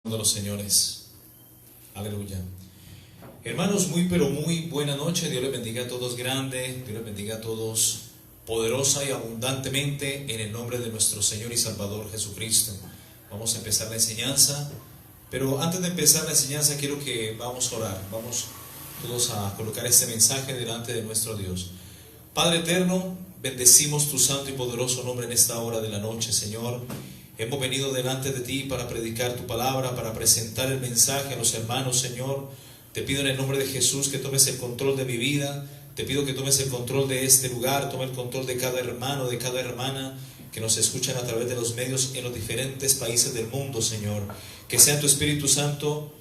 De los señores. Aleluya. Hermanos, muy pero muy buena noche. Dios les bendiga a todos grande. Dios les bendiga a todos poderosa y abundantemente en el nombre de nuestro Señor y Salvador Jesucristo. Vamos a empezar la enseñanza, pero antes de empezar la enseñanza quiero que vamos a orar. Vamos todos a colocar este mensaje delante de nuestro Dios. Padre eterno, bendecimos tu santo y poderoso nombre en esta hora de la noche, Señor. Hemos venido delante de ti para predicar tu palabra, para presentar el mensaje a los hermanos, Señor. Te pido en el nombre de Jesús que tomes el control de mi vida. Te pido que tomes el control de este lugar, tome el control de cada hermano, de cada hermana que nos escuchan a través de los medios en los diferentes países del mundo, Señor. Que sea tu Espíritu Santo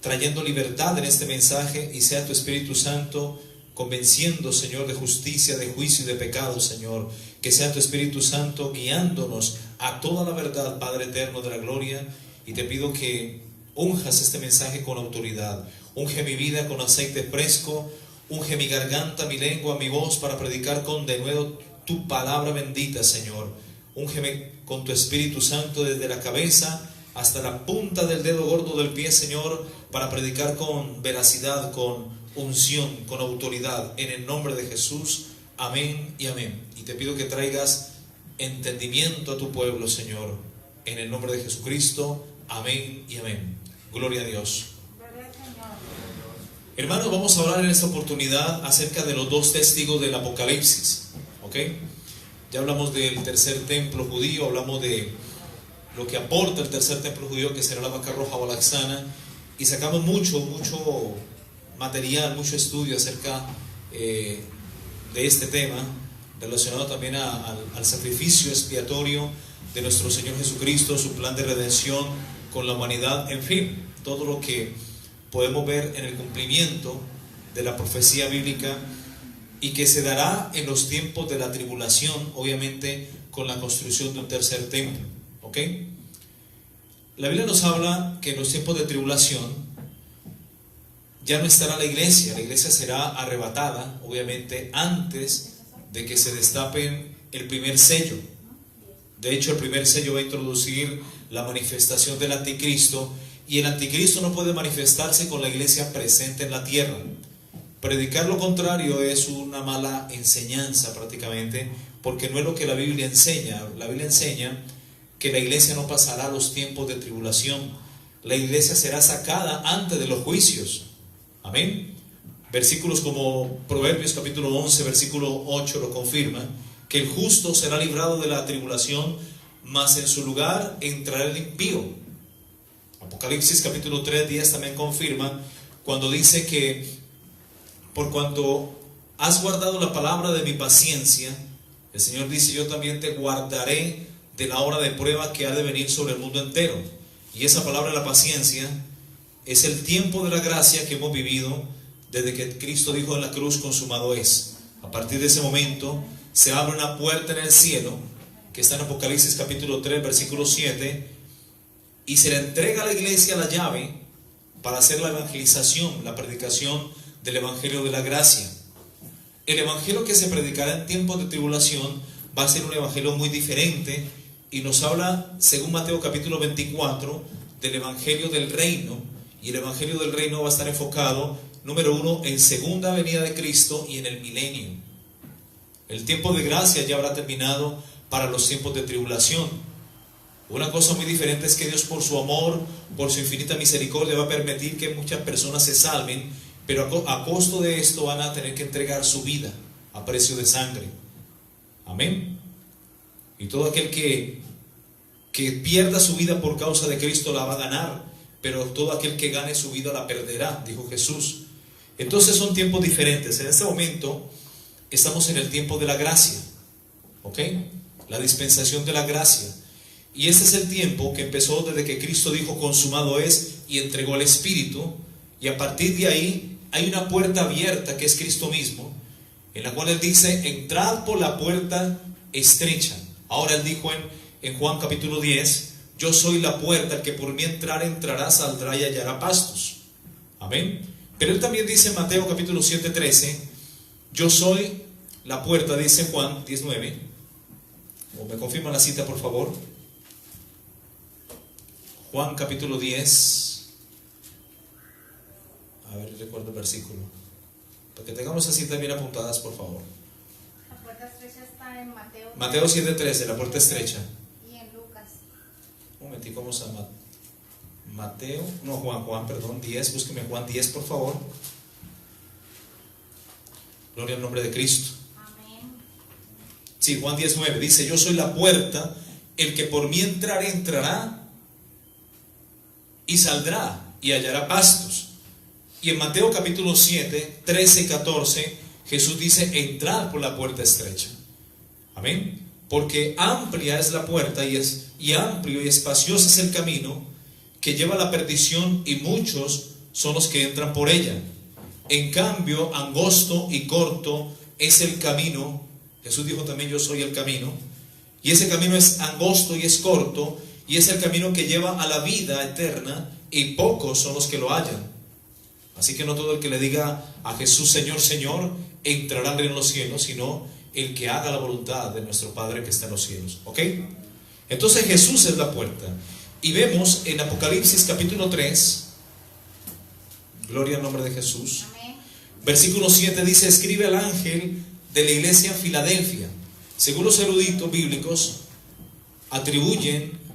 trayendo libertad en este mensaje y sea tu Espíritu Santo convenciendo, Señor, de justicia, de juicio y de pecado, Señor. Que sea tu Espíritu Santo guiándonos a toda la verdad, Padre eterno de la gloria. Y te pido que unjas este mensaje con autoridad. Unge mi vida con aceite fresco. Unge mi garganta, mi lengua, mi voz para predicar con denuedo tu palabra bendita, Señor. Úngeme con tu Espíritu Santo desde la cabeza hasta la punta del dedo gordo del pie, Señor, para predicar con veracidad, con unción, con autoridad, en el nombre de Jesús. Amén y amén. Y te pido que traigas entendimiento a tu pueblo, Señor, en el nombre de Jesucristo. Amén y amén. Gloria a Dios. Hermanos, vamos a hablar en esta oportunidad acerca de los dos testigos del Apocalipsis. ¿Ok? Ya hablamos del tercer templo judío, hablamos de lo que aporta el tercer templo judío, que será la vaca roja o la laxana, y sacamos mucho material, mucho estudio acerca de este tema, relacionado también al sacrificio expiatorio de nuestro Señor Jesucristo, su plan de redención con la humanidad, en fin, todo lo que podemos ver en el cumplimiento de la profecía bíblica y que se dará en los tiempos de la tribulación, obviamente con la construcción de un tercer templo. ¿Ok? La Biblia nos habla que en los tiempos de tribulación ya no estará la iglesia será arrebatada, obviamente, antes de que se destapen el primer sello. De hecho, el primer sello va a introducir la manifestación del anticristo, y el anticristo no puede manifestarse con la iglesia presente en la tierra. Predicar lo contrario es una mala enseñanza prácticamente, porque no es lo que la Biblia enseña. La Biblia enseña que la iglesia no pasará los tiempos de tribulación. La iglesia será sacada antes de los juicios. Amén. Versículos como Proverbios capítulo 11, versículo 8 lo confirma, que el justo será librado de la tribulación, mas en su lugar entrará el impío. Apocalipsis capítulo 3, 10 también confirma cuando dice que por cuanto has guardado la palabra de mi paciencia, el Señor dice, yo también te guardaré de la hora de prueba que ha de venir sobre el mundo entero. Y esa palabra de la paciencia es el tiempo de la gracia que hemos vivido desde que Cristo dijo en la cruz, consumado es. A partir de ese momento se abre una puerta en el cielo, que está en Apocalipsis capítulo 3, versículo 7, y se le entrega a la iglesia la llave para hacer la evangelización, la predicación del evangelio de la gracia. El evangelio que se predicará en tiempos de tribulación va a ser un evangelio muy diferente, y nos habla, según Mateo capítulo 24, del evangelio del reino. Y el evangelio del reino va a estar enfocado, número uno, en segunda venida de Cristo y en el milenio. El tiempo de gracia ya habrá terminado para los tiempos de tribulación. Una cosa muy diferente es que Dios, por su amor, por su infinita misericordia, va a permitir que muchas personas se salven, pero a costo de esto van a tener que entregar su vida a precio de sangre. Amén. Y todo aquel que pierda su vida por causa de Cristo la va a ganar, pero todo aquel que gane su vida la perderá, dijo Jesús. Entonces son tiempos diferentes. En este momento estamos en el tiempo de la gracia, ¿ok? La dispensación de la gracia. Y este es el tiempo que empezó desde que Cristo dijo consumado es y entregó el Espíritu. Y a partir de ahí hay una puerta abierta que es Cristo mismo, en la cual Él dice, entrad por la puerta estrecha. Ahora Él dijo en Juan capítulo 10, yo soy la puerta, el que por mí entrará, saldrá y hallará pastos. Amén. Pero Él también dice en Mateo capítulo 7, 13, yo soy la puerta, dice Juan 19. ¿O me confirma la cita, por favor? Juan capítulo 10. A ver, recuerdo el versículo. Para que tengamos así también apuntadas, por favor. La puerta estrecha está en Mateo. Mateo 7:13, la puerta estrecha. Y en Lucas. Un momentico, vamos a Juan, perdón, 10. Búsqueme Juan 10, por favor. Gloria al nombre de Cristo. Amén. Sí, Juan 10:9 dice: yo soy la puerta, el que por mí entrare, entrará y saldrá y hallará pastos. Y en Mateo capítulo 7, 13 y 14, Jesús dice: entrad por la puerta estrecha. Amén. Porque amplia es la puerta y amplio y espacioso es el camino que lleva a la perdición, y muchos son los que entran por ella. En cambio, angosto y corto es el camino. Jesús dijo también: yo soy el camino. Y ese camino es angosto y es corto, y es el camino que lleva a la vida eterna, y pocos son los que lo hallan. Así que no todo el que le diga a Jesús Señor, Señor, entrará al reino de los cielos, sino el que haga la voluntad de nuestro Padre que está en los cielos. ¿Ok? Entonces Jesús es la puerta. Y vemos en Apocalipsis capítulo 3, gloria al nombre de Jesús. Amén. Versículo 7 dice: escribe al ángel de la iglesia en Filadelfia. Según los eruditos bíblicos, atribuyen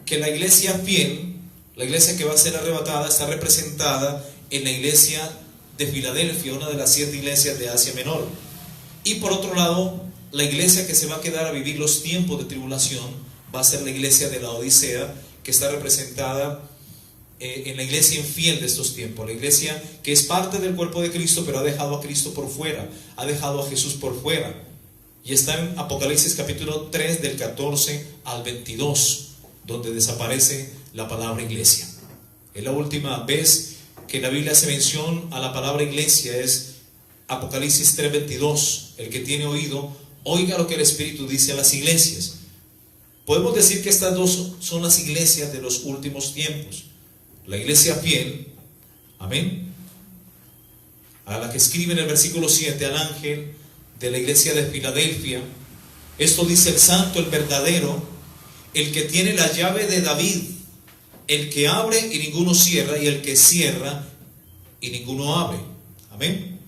que la iglesia fiel, la iglesia que va a ser arrebatada, está representada en la iglesia de Filadelfia, una de las 7 iglesias de Asia Menor. Y por otro lado, la iglesia que se va a quedar a vivir los tiempos de tribulación va a ser la iglesia de la Odisea, que está representada en la iglesia infiel de estos tiempos, la iglesia que es parte del cuerpo de Cristo, pero ha dejado a Cristo por fuera, ha dejado a Jesús por fuera. Y está en Apocalipsis capítulo 3 del 14 al 22, donde desaparece la palabra iglesia. Es la última vez que en la Biblia hace mención a la palabra iglesia, es Apocalipsis 3:22. El que tiene oído, oiga lo que el Espíritu dice a las iglesias. Podemos decir que estas dos son las iglesias de los últimos tiempos. La iglesia fiel, amén, a la que escribe en el versículo 7 al ángel de la iglesia de Filadelfia. Esto dice: el santo, el verdadero, el que tiene la llave de David, el que abre y ninguno cierra, y el que cierra y ninguno abre. Amén.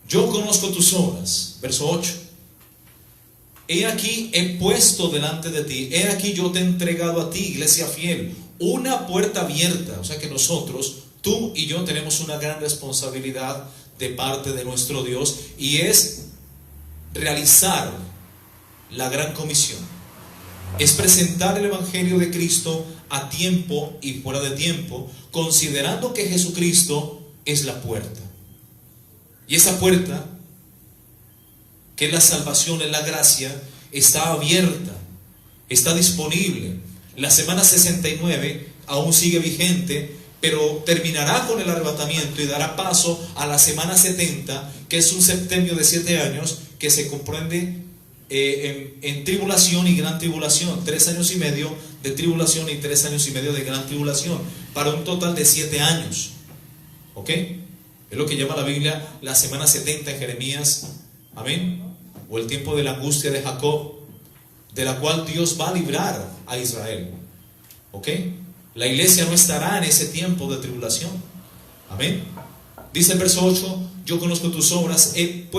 Yo conozco tus obras, verso 8. He aquí he puesto delante de ti, he aquí yo te he entregado a ti, iglesia fiel, una puerta abierta. O sea que nosotros, tú y yo, tenemos una gran responsabilidad de parte de nuestro Dios, y es realizar la gran comisión. Es presentar el evangelio de Cristo a tiempo y fuera de tiempo, considerando que Jesucristo es la puerta. Y esa puerta, que es la salvación, es la gracia, está abierta, está disponible. La semana 69 aún sigue vigente, pero terminará con el arrebatamiento y dará paso a la semana 70, que es un septenio de 7 años, que se comprende en tribulación y gran tribulación, 3 años y medio de tribulación y 3 años y medio de gran tribulación, para un total de 7 años. ¿Ok? Es lo que llama la Biblia la semana 70 en Jeremías. Amén. O el tiempo de la angustia de Jacob, de la cual Dios va a librar a Israel. ¿Ok? La iglesia no estará en ese tiempo de tribulación. Amén. Dice el verso 8: yo conozco tus obras, he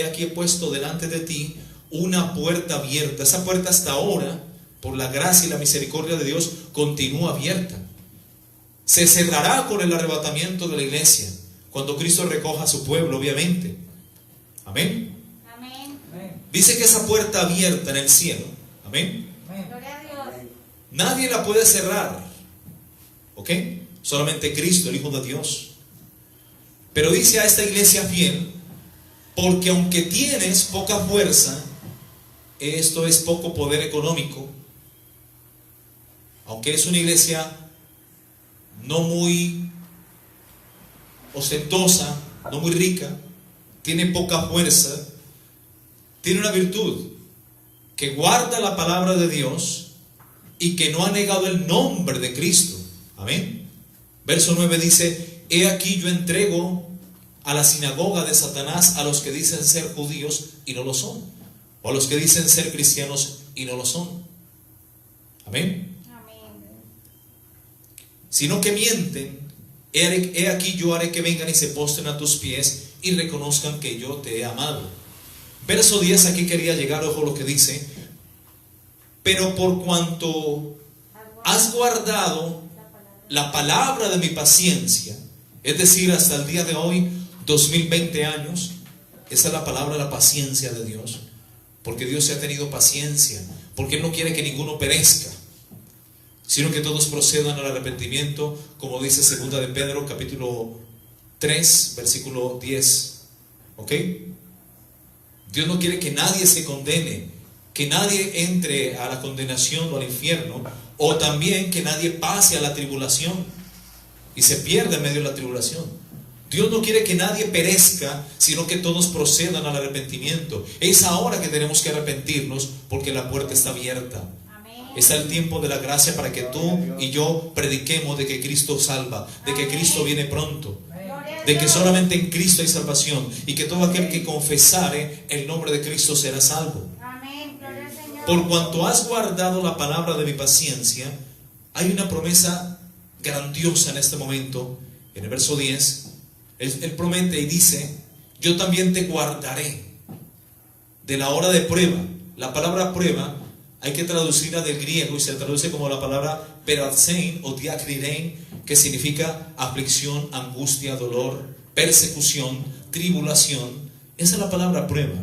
aquí he puesto delante de ti una puerta abierta. Esa puerta hasta ahora, por la gracia y la misericordia de Dios, continúa abierta. Se cerrará con el arrebatamiento de la iglesia, cuando Cristo recoja a su pueblo, obviamente. Amén. Amén. Dice que esa puerta abierta en el cielo, amén, Gloria a Dios. nadie la puede cerrar. ¿Ok? Solamente Cristo, el Hijo de Dios. Pero dice a esta iglesia fiel: porque aunque tienes poca fuerza, esto es poco poder económico, aunque es una iglesia no muy ostentosa, no muy rica, tiene poca fuerza, tiene una virtud: que guarda la palabra de Dios y que no ha negado el nombre de Cristo. Amén. Verso 9 dice: he aquí yo entrego a la sinagoga de Satanás a los que dicen ser judíos y no lo son, o a los que dicen ser cristianos y no lo son. Amén. Amén. sino que mienten, he aquí yo haré que vengan y se postren a tus pies y reconozcan que yo te he amado. Verso 10, aquí quería llegar, ojo lo que dice: pero por cuanto has guardado la palabra de mi paciencia, es decir, hasta el día de hoy, 2020 años, esa es la palabra, la paciencia de Dios, porque Dios se ha tenido paciencia, porque Él no quiere que ninguno perezca, sino que todos procedan al arrepentimiento, como dice 2 de Pedro, capítulo 3, versículo 10. ¿Ok? Dios no quiere que nadie se condene, que nadie entre a la condenación o al infierno, o también que nadie pase a la tribulación y se pierda en medio de la tribulación. Dios no quiere que nadie perezca, sino que todos procedan al arrepentimiento. Es ahora que tenemos que arrepentirnos, porque la puerta está abierta. Está el tiempo de la gracia para que tú y yo prediquemos de que Cristo salva, de que Cristo viene pronto, de que solamente en Cristo hay salvación, y que todo aquel que confesare el nombre de Cristo será salvo. Por cuanto has guardado la palabra de mi paciencia, hay una promesa grandiosa en este momento. En el verso 10, Él promete y dice: yo también te guardaré de la hora de prueba. La palabra prueba hay que traducirla del griego y se traduce como la palabra peratzein o diakrirein, que significa aflicción, angustia, dolor, persecución, tribulación. Esa es la palabra prueba.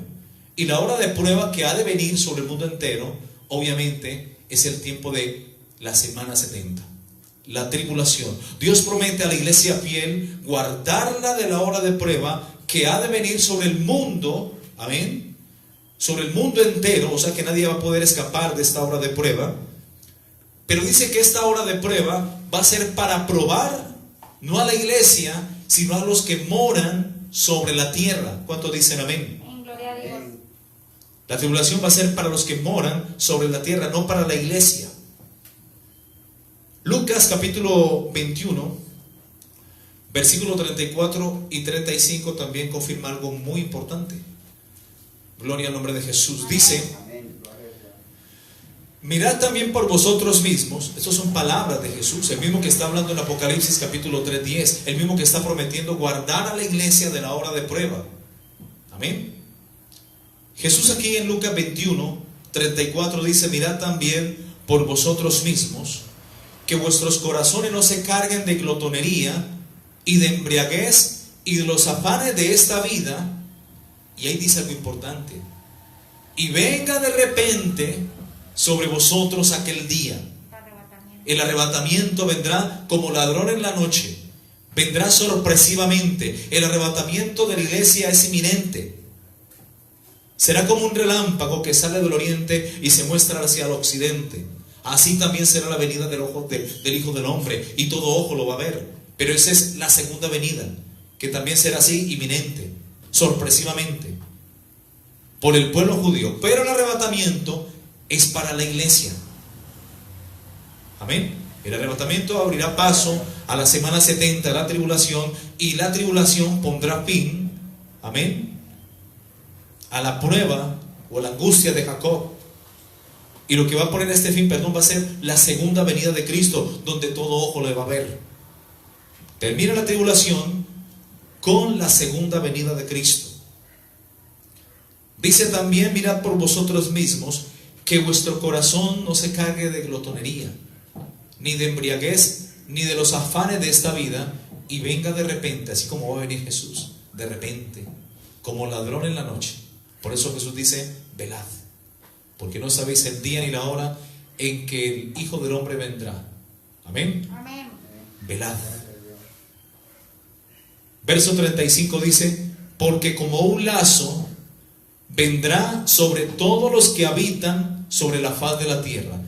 Y la hora de prueba que ha de venir sobre el mundo entero, obviamente, es el tiempo de la semana 70, la tribulación. Dios promete a la iglesia fiel guardarla de la hora de prueba que ha de venir sobre el mundo, amén, sobre el mundo entero, o sea que nadie va a poder escapar de esta hora de prueba. Pero dice que esta hora de prueba va a ser para probar, no a la iglesia, sino a los que moran sobre la tierra. ¿Cuántos dicen amén? En gloria a Dios. La tribulación va a ser para los que moran sobre la tierra, no para la iglesia. Lucas capítulo 21, versículos 34 y 35 también confirma algo muy importante. Gloria al nombre de Jesús. Dice: mirad también por vosotros mismos. Estas son palabras de Jesús, el mismo que está hablando en Apocalipsis capítulo 3:10, el mismo que está prometiendo guardar a la iglesia de la hora de prueba. Amén. Jesús aquí en Lucas 21, 34 dice: mirad también por vosotros mismos, que vuestros corazones no se carguen de glotonería y de embriaguez y de los afanes de esta vida. Y ahí dice algo importante: y venga de repente sobre vosotros aquel día. El arrebatamiento vendrá como ladrón en la noche, vendrá sorpresivamente. El arrebatamiento de la iglesia es inminente. Será como un relámpago que sale del oriente y se muestra hacia el occidente. Así también será la venida del Hijo del Hombre, y todo ojo lo va a ver. Pero esa es la segunda venida, que también será así, inminente, sorpresivamente, por el pueblo judío. Pero el arrebatamiento es para la iglesia. Amén. El arrebatamiento abrirá paso a la semana 70, la tribulación, y la tribulación pondrá fin, amén, a la prueba o la angustia de Jacob. Y lo que va a poner este fin, va a ser la segunda venida de Cristo, donde todo ojo le va a ver. Termina la tribulación con la segunda venida de Cristo. Dice también: mirad por vosotros mismos, que vuestro corazón no se cargue de glotonería, ni de embriaguez, ni de los afanes de esta vida, y venga de repente, así como va a venir Jesús, de repente, como ladrón en la noche. Por eso Jesús dice: velad, porque no sabéis el día ni la hora en que el Hijo del Hombre vendrá. Amén. Amén. Velad. Verso 35 dice: porque como un lazo vendrá sobre todos los que habitan sobre la faz de la tierra.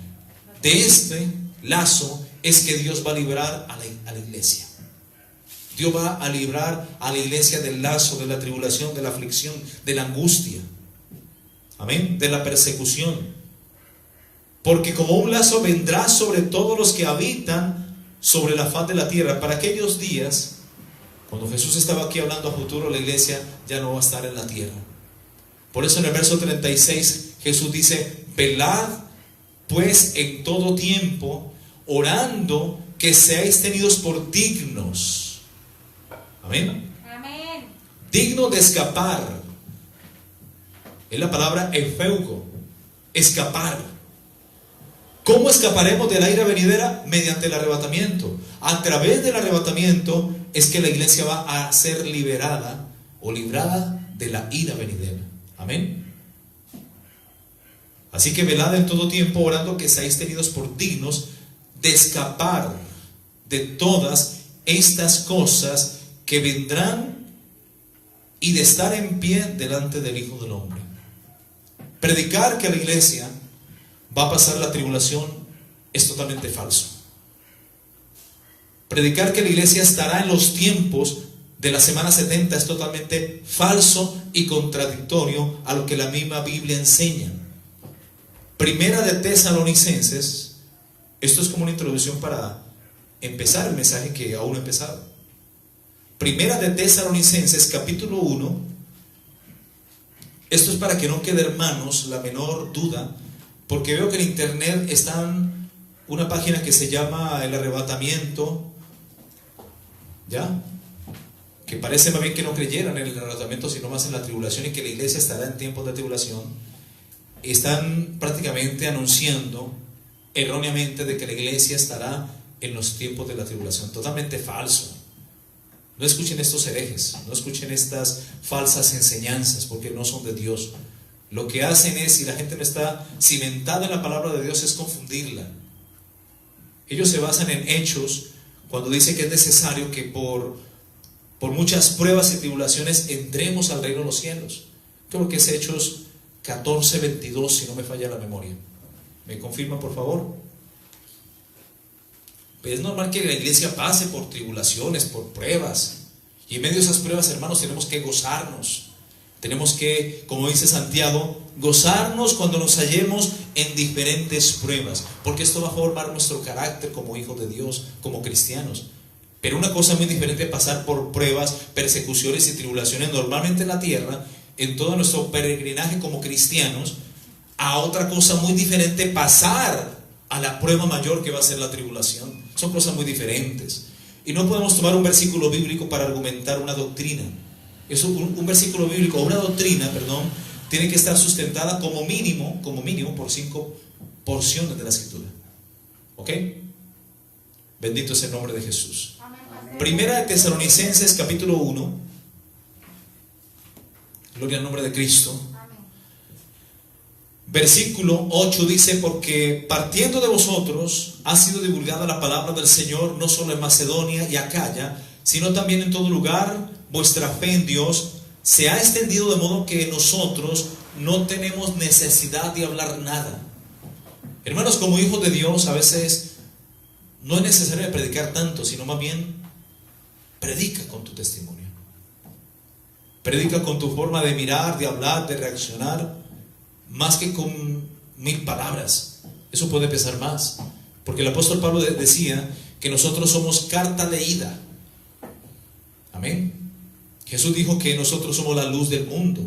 De este lazo es que Dios va a librar a la iglesia. Dios va a librar a la iglesia del lazo, de la tribulación, de la aflicción, de la angustia. Amén. De la persecución. Porque como un lazo vendrá sobre todos los que habitan sobre la faz de la tierra. Para aquellos días, cuando Jesús estaba aquí hablando a futuro, la iglesia ya no va a estar en la tierra. Por eso en el verso 36 Jesús dice: velad pues en todo tiempo, orando que seáis tenidos por dignos. Amén. Amén. Digno de escapar. Es la palabra eufeugo, escapar. ¿Cómo escaparemos de la ira venidera? Mediante el arrebatamiento. A través del arrebatamiento es que la iglesia va a ser liberada o librada de la ira venidera. Amén. Así que velad en todo tiempo, orando que seáis tenidos por dignos de escapar de todas estas cosas que vendrán y de estar en pie delante del Hijo del Hombre. Predicar que la iglesia va a pasar la tribulación es totalmente falso. Predicar que la iglesia estará en los tiempos de la semana 70 es totalmente falso y contradictorio a lo que la misma Biblia enseña. Primera de Tesalonicenses, esto es como una introducción para empezar el mensaje que aún no he empezado. Primera de Tesalonicenses, capítulo 1. Esto es para que no quede, hermanos, la menor duda, porque veo que en internet está una página que se llama El Arrebatamiento, ¿ya? Que parece más bien que no creyeran en el arrebatamiento, sino más en la tribulación, y que la iglesia estará en tiempos de tribulación. Están prácticamente anunciando erróneamente de que la iglesia estará en los tiempos de la tribulación. Totalmente falso. No escuchen estos herejes, no escuchen estas falsas enseñanzas, porque no son de Dios. Lo que hacen es, si la gente no está cimentada en la palabra de Dios, es confundirla. Ellos se basan en hechos cuando dice que es necesario que por muchas pruebas y tribulaciones entremos al reino de los cielos. Creo que es Hechos 14:22, si no me falla la memoria. ¿Me confirma, por favor? Pues es normal que la iglesia pase por tribulaciones, por pruebas. Y en medio de esas pruebas, hermanos, tenemos que gozarnos. Tenemos que, como dice Santiago, gozarnos cuando nos hallemos en diferentes pruebas, porque esto va a formar nuestro carácter como hijos de Dios, como cristianos. Pero una cosa muy diferente es pasar por pruebas, persecuciones y tribulaciones normalmente en la tierra, en todo nuestro peregrinaje como cristianos, a otra cosa muy diferente, pasar a la prueba mayor que va a ser la tribulación. Son cosas muy diferentes. Y no podemos tomar un versículo bíblico para argumentar una doctrina. Eso, un versículo bíblico, una doctrina, tiene que estar sustentada como mínimo por 5 porciones de la Escritura. ¿Ok? Bendito es el nombre de Jesús. Primera de Tesalonicenses, capítulo 1. Gloria al nombre de Cristo. Versículo 8 dice: porque partiendo de vosotros ha sido divulgada la palabra del Señor, no solo en Macedonia y Acaya, sino también en todo lugar. Vuestra fe en Dios se ha extendido de modo que nosotros no tenemos necesidad de hablar nada. Hermanos, como hijos de Dios, a veces no es necesario predicar tanto, sino más bien predica con tu testimonio. Predica con tu forma de mirar, de hablar, de reaccionar, más que con 1000 palabras. Eso puede pesar más, porque el apóstol Pablo decía que nosotros somos carta leída. Amén. Jesús dijo que nosotros somos la luz del mundo.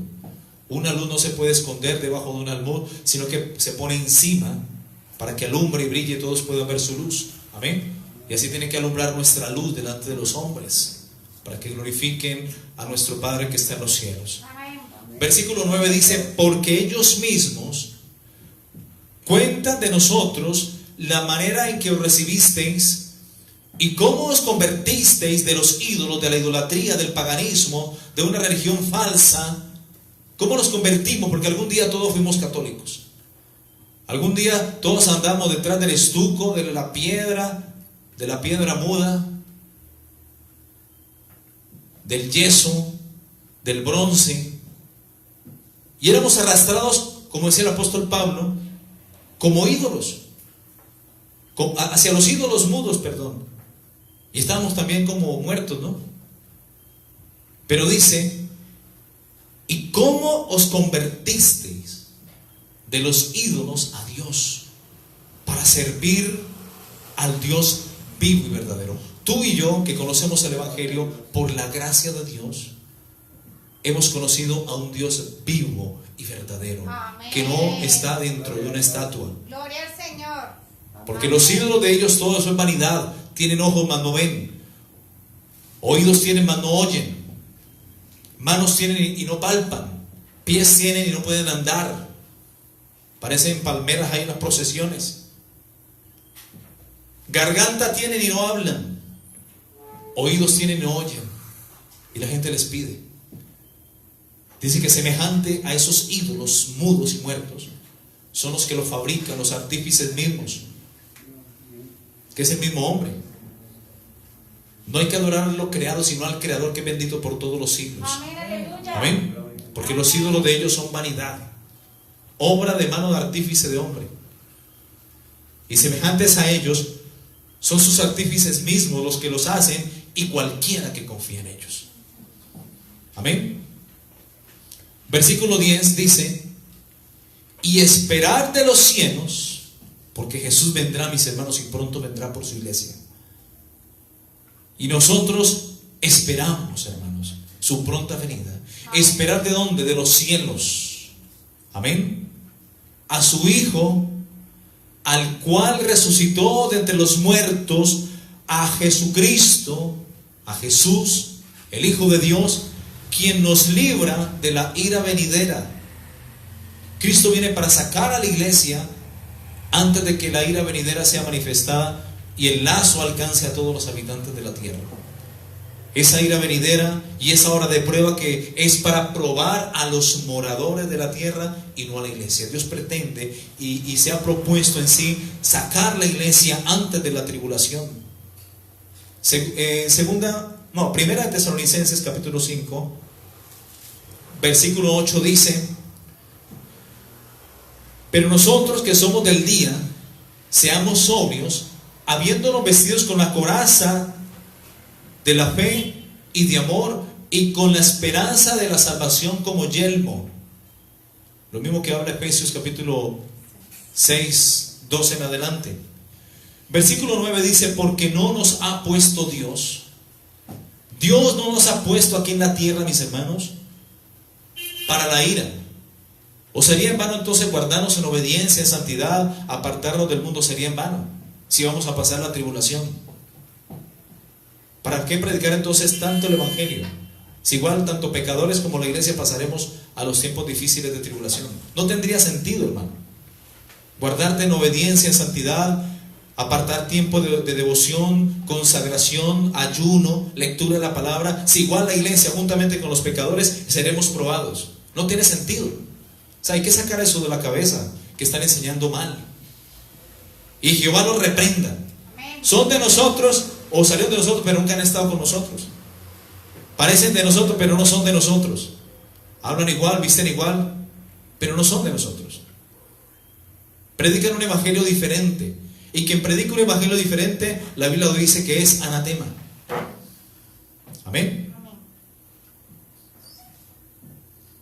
Una luz no se puede esconder debajo de un almud, sino que se pone encima para que alumbre y brille y todos puedan ver su luz. Amén. Y así tiene que alumbrar nuestra luz delante de los hombres, para que glorifiquen a nuestro Padre que está en los cielos. Amén. Versículo 9 dice: porque ellos mismos cuentan de nosotros la manera en que os recibisteis y cómo os convertisteis de los ídolos, de la idolatría, del paganismo, de una religión falsa. ¿Cómo nos convertimos? Porque algún día todos fuimos católicos. Algún día todos andamos detrás del estuco, de la piedra muda, del yeso, del bronce. Y éramos arrastrados, como decía el apóstol Pablo, como ídolos, hacia los ídolos mudos, y estábamos también como muertos, ¿no? Pero dice: ¿y cómo os convertisteis de los ídolos a Dios, para servir al Dios vivo y verdadero? Tú y yo, que conocemos el Evangelio, por la gracia de Dios, hemos conocido a un Dios vivo y verdadero. Amén. Que no está dentro de una estatua. Gloria al Señor. Porque los ídolos de ellos, todo eso es vanidad, tienen ojos mas no ven, oídos tienen mas no oyen, manos tienen y no palpan, pies tienen y no pueden andar, parecen palmeras ahí en las procesiones, garganta tienen y no hablan, oídos tienen y no oyen, y la gente les pide. Dice que semejante a esos ídolos mudos y muertos son los que los fabrican, los artífices mismos, que es el mismo hombre. No hay que adorar a lo creado, sino al Creador, que es bendito por todos los siglos. Amén, aleluya. Amén. Porque los ídolos de ellos son vanidad, obra de mano de artífice de hombre. Y semejantes a ellos son sus artífices mismos los que los hacen, y cualquiera que confía en ellos. Amén. Versículo 10 dice: y esperar de los cielos, porque Jesús vendrá, mis hermanos, y pronto vendrá por su iglesia. Y nosotros esperamos, hermanos, su pronta venida. ¿Esperar de dónde? De los cielos. Amén. A su Hijo, al cual resucitó de entre los muertos, a Jesucristo, a Jesús, el Hijo de Dios, quien nos libra de la ira venidera. Cristo viene para sacar a la iglesia antes de que la ira venidera sea manifestada y el lazo alcance a todos los habitantes de la tierra. Esa ira venidera y esa hora de prueba que es para probar a los moradores de la tierra y no a la iglesia. Dios pretende y se ha propuesto en sí sacar la iglesia antes de la tribulación. Primera de Tesalonicenses capítulo 5 versículo 8 dice: pero nosotros que somos del día, seamos sobrios, habiéndonos vestidos con la coraza de la fe y de amor, y con la esperanza de la salvación como yelmo. Lo mismo que habla Efesios capítulo 6, 12 en adelante. Versículo 9 dice: porque no nos ha puesto Dios no nos ha puesto aquí en la tierra, mis hermanos, para la ira. ¿O sería en vano entonces guardarnos en obediencia, en santidad, apartarnos del mundo? Sería en vano si vamos a pasar la tribulación. ¿Para qué predicar entonces tanto el evangelio? Si igual tanto pecadores como la iglesia pasaremos a los tiempos difíciles de tribulación. No tendría sentido, hermano, guardarte en obediencia, en santidad, apartar tiempo de devoción, consagración, ayuno, lectura de la palabra. Si igual la iglesia juntamente con los pecadores seremos probados. No tiene sentido. O sea, hay que sacar eso de la cabeza, que están enseñando mal. Y Jehová los reprenda. Son de nosotros, o salieron de nosotros, pero nunca han estado con nosotros. Parecen de nosotros, pero no son de nosotros. Hablan igual, visten igual, pero no son de nosotros. Predican un evangelio diferente. Y quien predica un evangelio diferente, la Biblia dice que es anatema. Amén.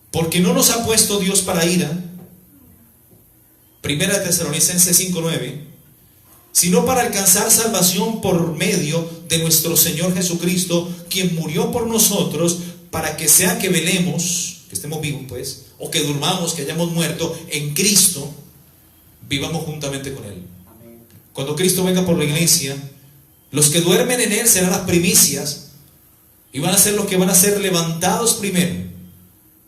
Porque no nos ha puesto Dios para ira, Primera de Tesalonicenses 5:9, sino para alcanzar salvación por medio de nuestro Señor Jesucristo, quien murió por nosotros, para que sea que velemos, que estemos vivos pues, o que durmamos, que hayamos muerto en Cristo, vivamos juntamente con Él. Cuando Cristo venga por la iglesia, los que duermen en Él serán las primicias, y van a ser los que van a ser levantados primero.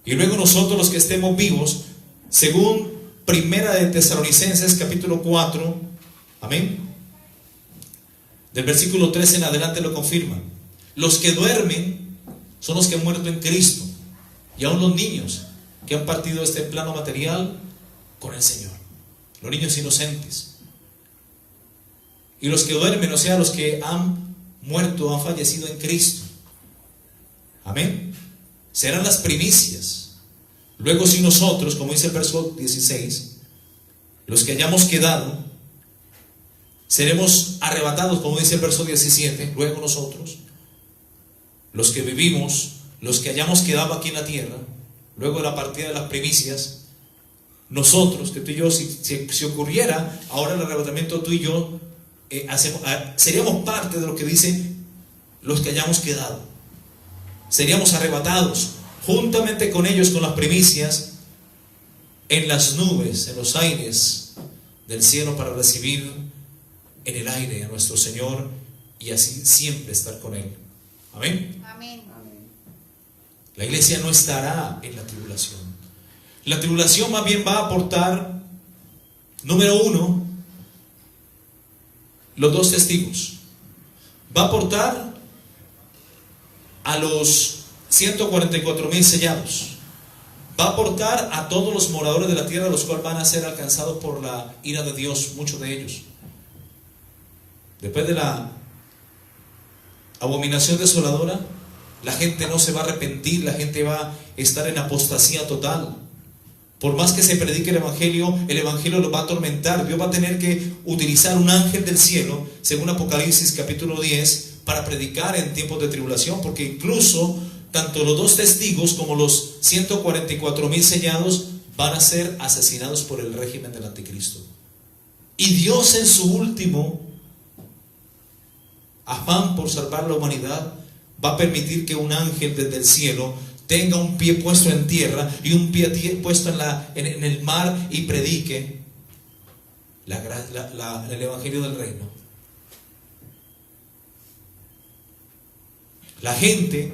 Y luego nosotros, los que estemos vivos, según Primera de Tesalonicenses capítulo 4, amén, del versículo 13 en adelante lo confirma. Los que duermen son los que han muerto en Cristo, y aún los niños que han partido de este plano material con el Señor, los niños inocentes. Y los que duermen, o sea, los que han muerto, han fallecido en Cristo, amén, serán las primicias. Luego, si nosotros, como dice el verso 16, los que hayamos quedado, seremos arrebatados, como dice el verso 17. Luego nosotros, los que vivimos, los que hayamos quedado aquí en la tierra, luego de la partida de las primicias, nosotros, que tú y yo, si ocurriera ahora el arrebatamiento, tú y yo seríamos parte de lo que dice los que hayamos quedado. Seríamos arrebatados juntamente con ellos, con las primicias, en las nubes, en los aires del cielo, para recibir en el aire a nuestro Señor y así siempre estar con Él. Amén. Amén. La iglesia no estará en la tribulación. La tribulación más bien va a aportar, número uno, los dos testigos. Va a aportar a los 144,000 sellados. Va a aportar a todos los moradores de la tierra, los cuales van a ser alcanzados por la ira de Dios, muchos de ellos. Después de la abominación desoladora, la gente no se va a arrepentir, la gente va a estar en apostasía total. Por más que se predique el evangelio lo va a atormentar. Dios va a tener que utilizar un ángel del cielo, según Apocalipsis capítulo 10, para predicar en tiempos de tribulación, porque incluso tanto los dos testigos como los 144,000 sellados van a ser asesinados por el régimen del anticristo. Y Dios, en su último afán por salvar a la humanidad, va a permitir que un ángel desde el cielo tenga un pie puesto en tierra y un pie puesto en el mar y predique el evangelio del reino. La gente,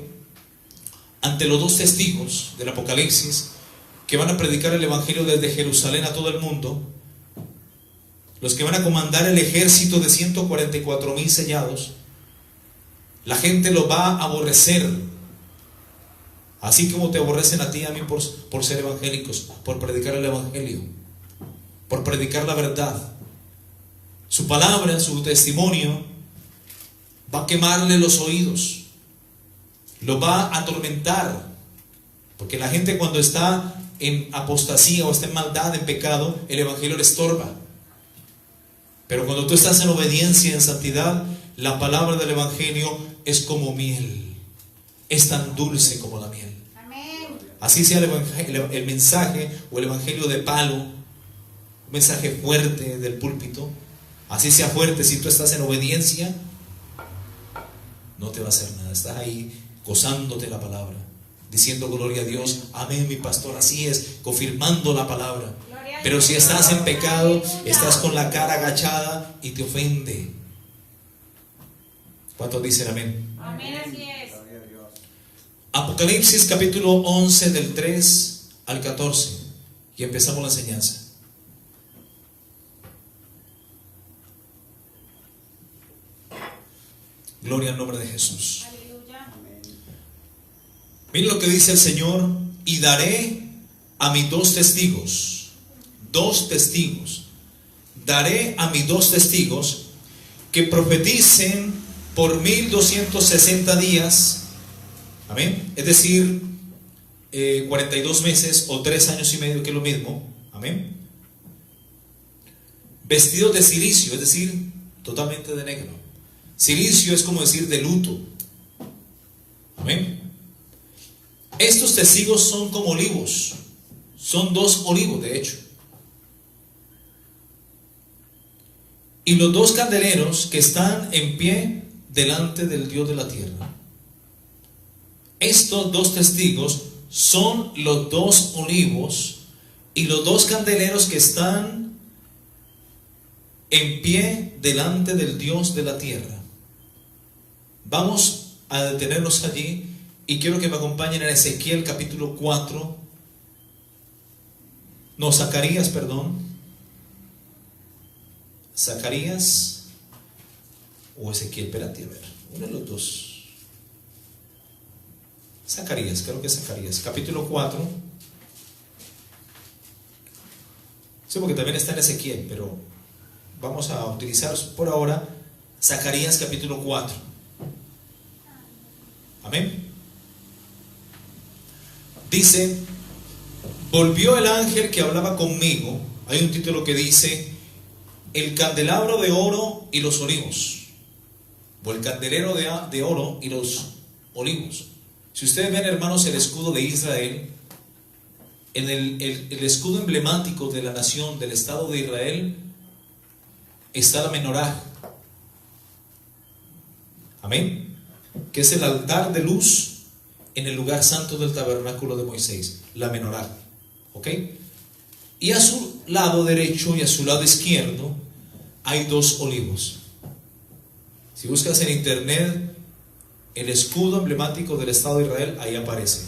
ante los dos testigos del Apocalipsis, que van a predicar el evangelio desde Jerusalén a todo el mundo, los que van a comandar el ejército de 144,000 sellados, la gente lo va a aborrecer, así como te aborrecen a ti y a mí por ser evangélicos, por predicar el evangelio, por predicar la verdad. Su palabra, su testimonio va a quemarle los oídos, lo va a atormentar, porque la gente, cuando está en apostasía o está en maldad, en pecado, el evangelio le estorba. Pero cuando tú estás en obediencia, en santidad, la palabra del evangelio es como miel, es tan dulce como la miel. Amén. Así sea el mensaje o el evangelio de palo, un mensaje fuerte del púlpito, así sea fuerte, si tú estás en obediencia, no te va a hacer nada. Estás ahí gozándote la palabra, diciendo gloria a Dios, amén, mi pastor, así es, confirmando la palabra. Pero si estás en pecado, estás con la cara agachada y te ofende. ¿Cuántos dicen amén? Amén, así es. Apocalipsis capítulo 11 del 3 al 14, y empezamos la enseñanza. Gloria al nombre de Jesús. Aleluya. Miren lo que dice el Señor: y daré a mis dos testigos, daré a mis dos testigos que profeticen por 1260 días, amén, es decir, 42 meses o 3 años y medio, que es lo mismo, amén, vestidos de cilicio, es decir, totalmente de negro. Cilicio es como decir de luto, amén. Estos testigos son como olivos, son 2 olivos de hecho, y los 2 candeleros que están en pie delante del Dios de la tierra. Estos 2 testigos son los 2 olivos y los 2 candeleros que están en pie delante del Dios de la tierra. Vamos a detenernos allí y quiero que me acompañen en Ezequiel capítulo 4. No, Zacarías, perdón. Zacarías o Ezequiel, espérate, a ver, uno de los dos. Zacarías, creo que es Zacarías, capítulo 4. Sí, porque también está en Ezequiel, pero vamos a utilizar por ahora Zacarías capítulo 4. Amén. Dice: volvió el ángel que hablaba conmigo. Hay un título que dice: el candelabro de oro y los olivos, o el candelero de oro y los olivos. Si ustedes ven, hermanos, el escudo de Israel, en el escudo emblemático de la nación, del Estado de Israel, está la menorá, amén, que es el altar de luz en el lugar santo del tabernáculo de Moisés, la menorá, ¿ok? Y a su lado derecho y a su lado izquierdo hay 2 olivos. Si buscas en internet el escudo emblemático del Estado de Israel, ahí aparece.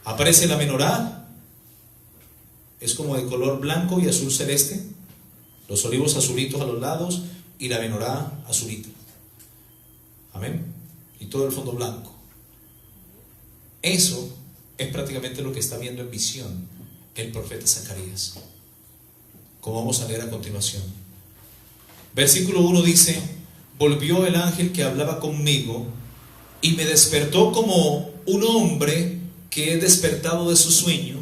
Aparece la menorá, es como de color blanco y azul celeste, los olivos azulitos a los lados y la menorá azulita. Amén. Y todo el fondo blanco. Eso es prácticamente lo que está viendo en visión el profeta Zacarías, como vamos a leer a continuación. Versículo 1 dice: volvió el ángel que hablaba conmigo y me despertó como un hombre que es despertado de su sueño,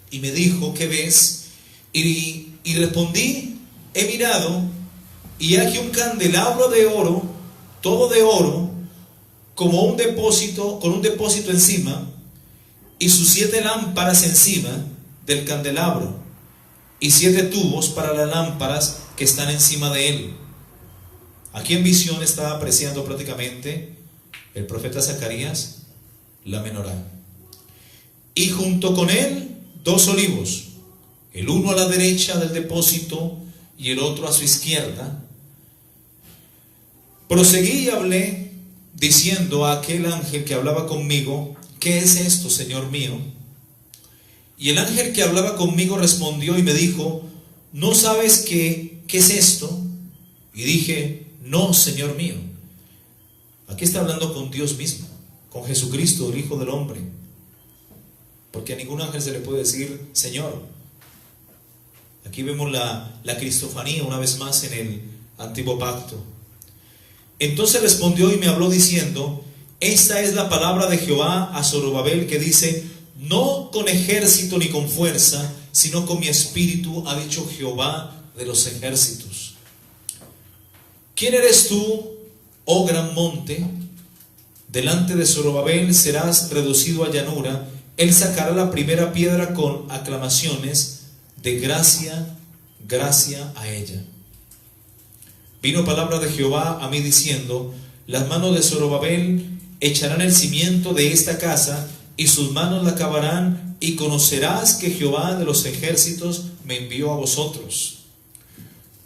y me dijo: ¿qué ves? Y respondí: he mirado, y aquí un candelabro de oro, todo de oro, como un depósito, con un depósito encima, y sus 7 lámparas encima del candelabro, y 7 tubos para las lámparas que están encima de él. Aquí en visión estaba apreciando prácticamente el profeta Zacarías la menorá. Y junto con él 2 olivos, el uno a la derecha del depósito y el otro a su izquierda. Proseguí y hablé, diciendo a aquel ángel que hablaba conmigo: ¿qué es esto, Señor mío? Y el ángel que hablaba conmigo respondió y me dijo: ¿no sabes qué es esto? Y dije: no, Señor mío. Aquí está hablando con Dios mismo, con Jesucristo, el Hijo del Hombre, porque a ningún ángel se le puede decir Señor. Aquí vemos la cristofanía una vez más en el antiguo pacto. Entonces respondió y me habló diciendo: esta es la palabra de Jehová a Zorobabel, que dice: no con ejército ni con fuerza, sino con mi espíritu, ha dicho Jehová de los ejércitos. ¿Quién eres tú, oh gran monte? Delante de Zorobabel serás reducido a llanura. Él sacará la primera piedra con aclamaciones de gracia, gracia a ella. Vino palabra de Jehová a mí diciendo: las manos de Zorobabel echarán el cimiento de esta casa, y sus manos la acabarán, y conocerás que Jehová de los ejércitos me envió a vosotros.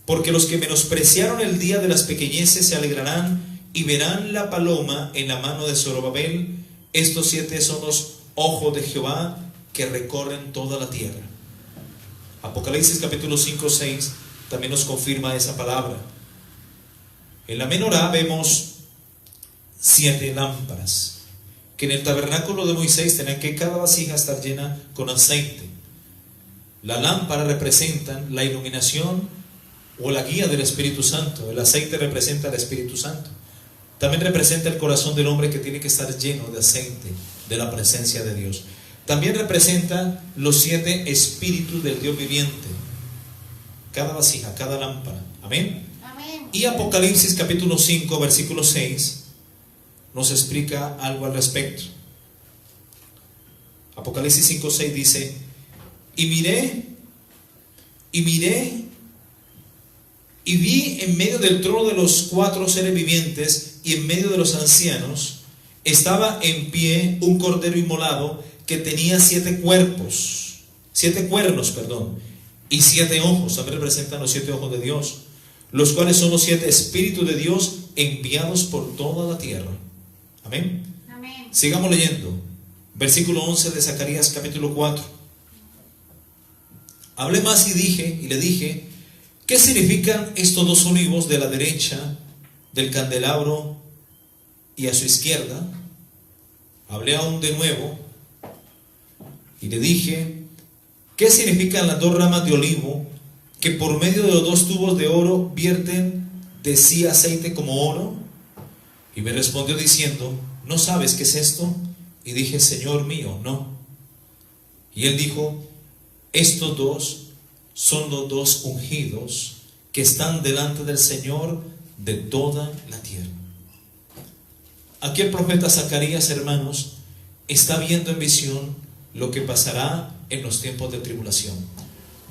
Porque los que menospreciaron el día de las pequeñeces se alegrarán, y verán la paloma en la mano de Zorobabel. Estos 7 son los ojos de Jehová que recorren toda la tierra. Apocalipsis capítulo 5, 6 también nos confirma esa palabra. En la menorá vemos 7 lámparas, que en el tabernáculo de Moisés tenían que cada vasija estar llena con aceite. La lámpara representa la iluminación o la guía del Espíritu Santo. El aceite representa al Espíritu Santo. También representa el corazón del hombre, que tiene que estar lleno de aceite, de la presencia de Dios. También representa los 7 espíritus del Dios viviente, cada vasija, cada lámpara. Amén. Amén. Y Apocalipsis capítulo 5 versículo 6 nos explica algo al respecto. Apocalipsis 5, 6 dice: y miré y vi en medio del trono de los 4 seres vivientes y en medio de los ancianos estaba en pie un cordero inmolado que tenía 7 cuernos, y 7 ojos. También representan los 7 ojos de Dios, los cuales son los 7 espíritus de Dios enviados por toda la tierra. Amén. Amén. Sigamos leyendo. Versículo 11 de Zacarías capítulo 4. Hablé más y le dije: ¿qué significan estos 2 olivos de la derecha del candelabro y a su izquierda? Hablé aún de nuevo y le dije: ¿qué significan las 2 ramas de olivo que por medio de los 2 tubos de oro vierten de sí aceite como oro? Y me respondió diciendo: ¿no sabes qué es esto? Y dije: Señor mío, no. Y él dijo: estos 2 son los 2 ungidos que están delante del Señor de toda la tierra. Aquí el profeta Zacarías, hermanos, está viendo en visión lo que pasará en los tiempos de tribulación.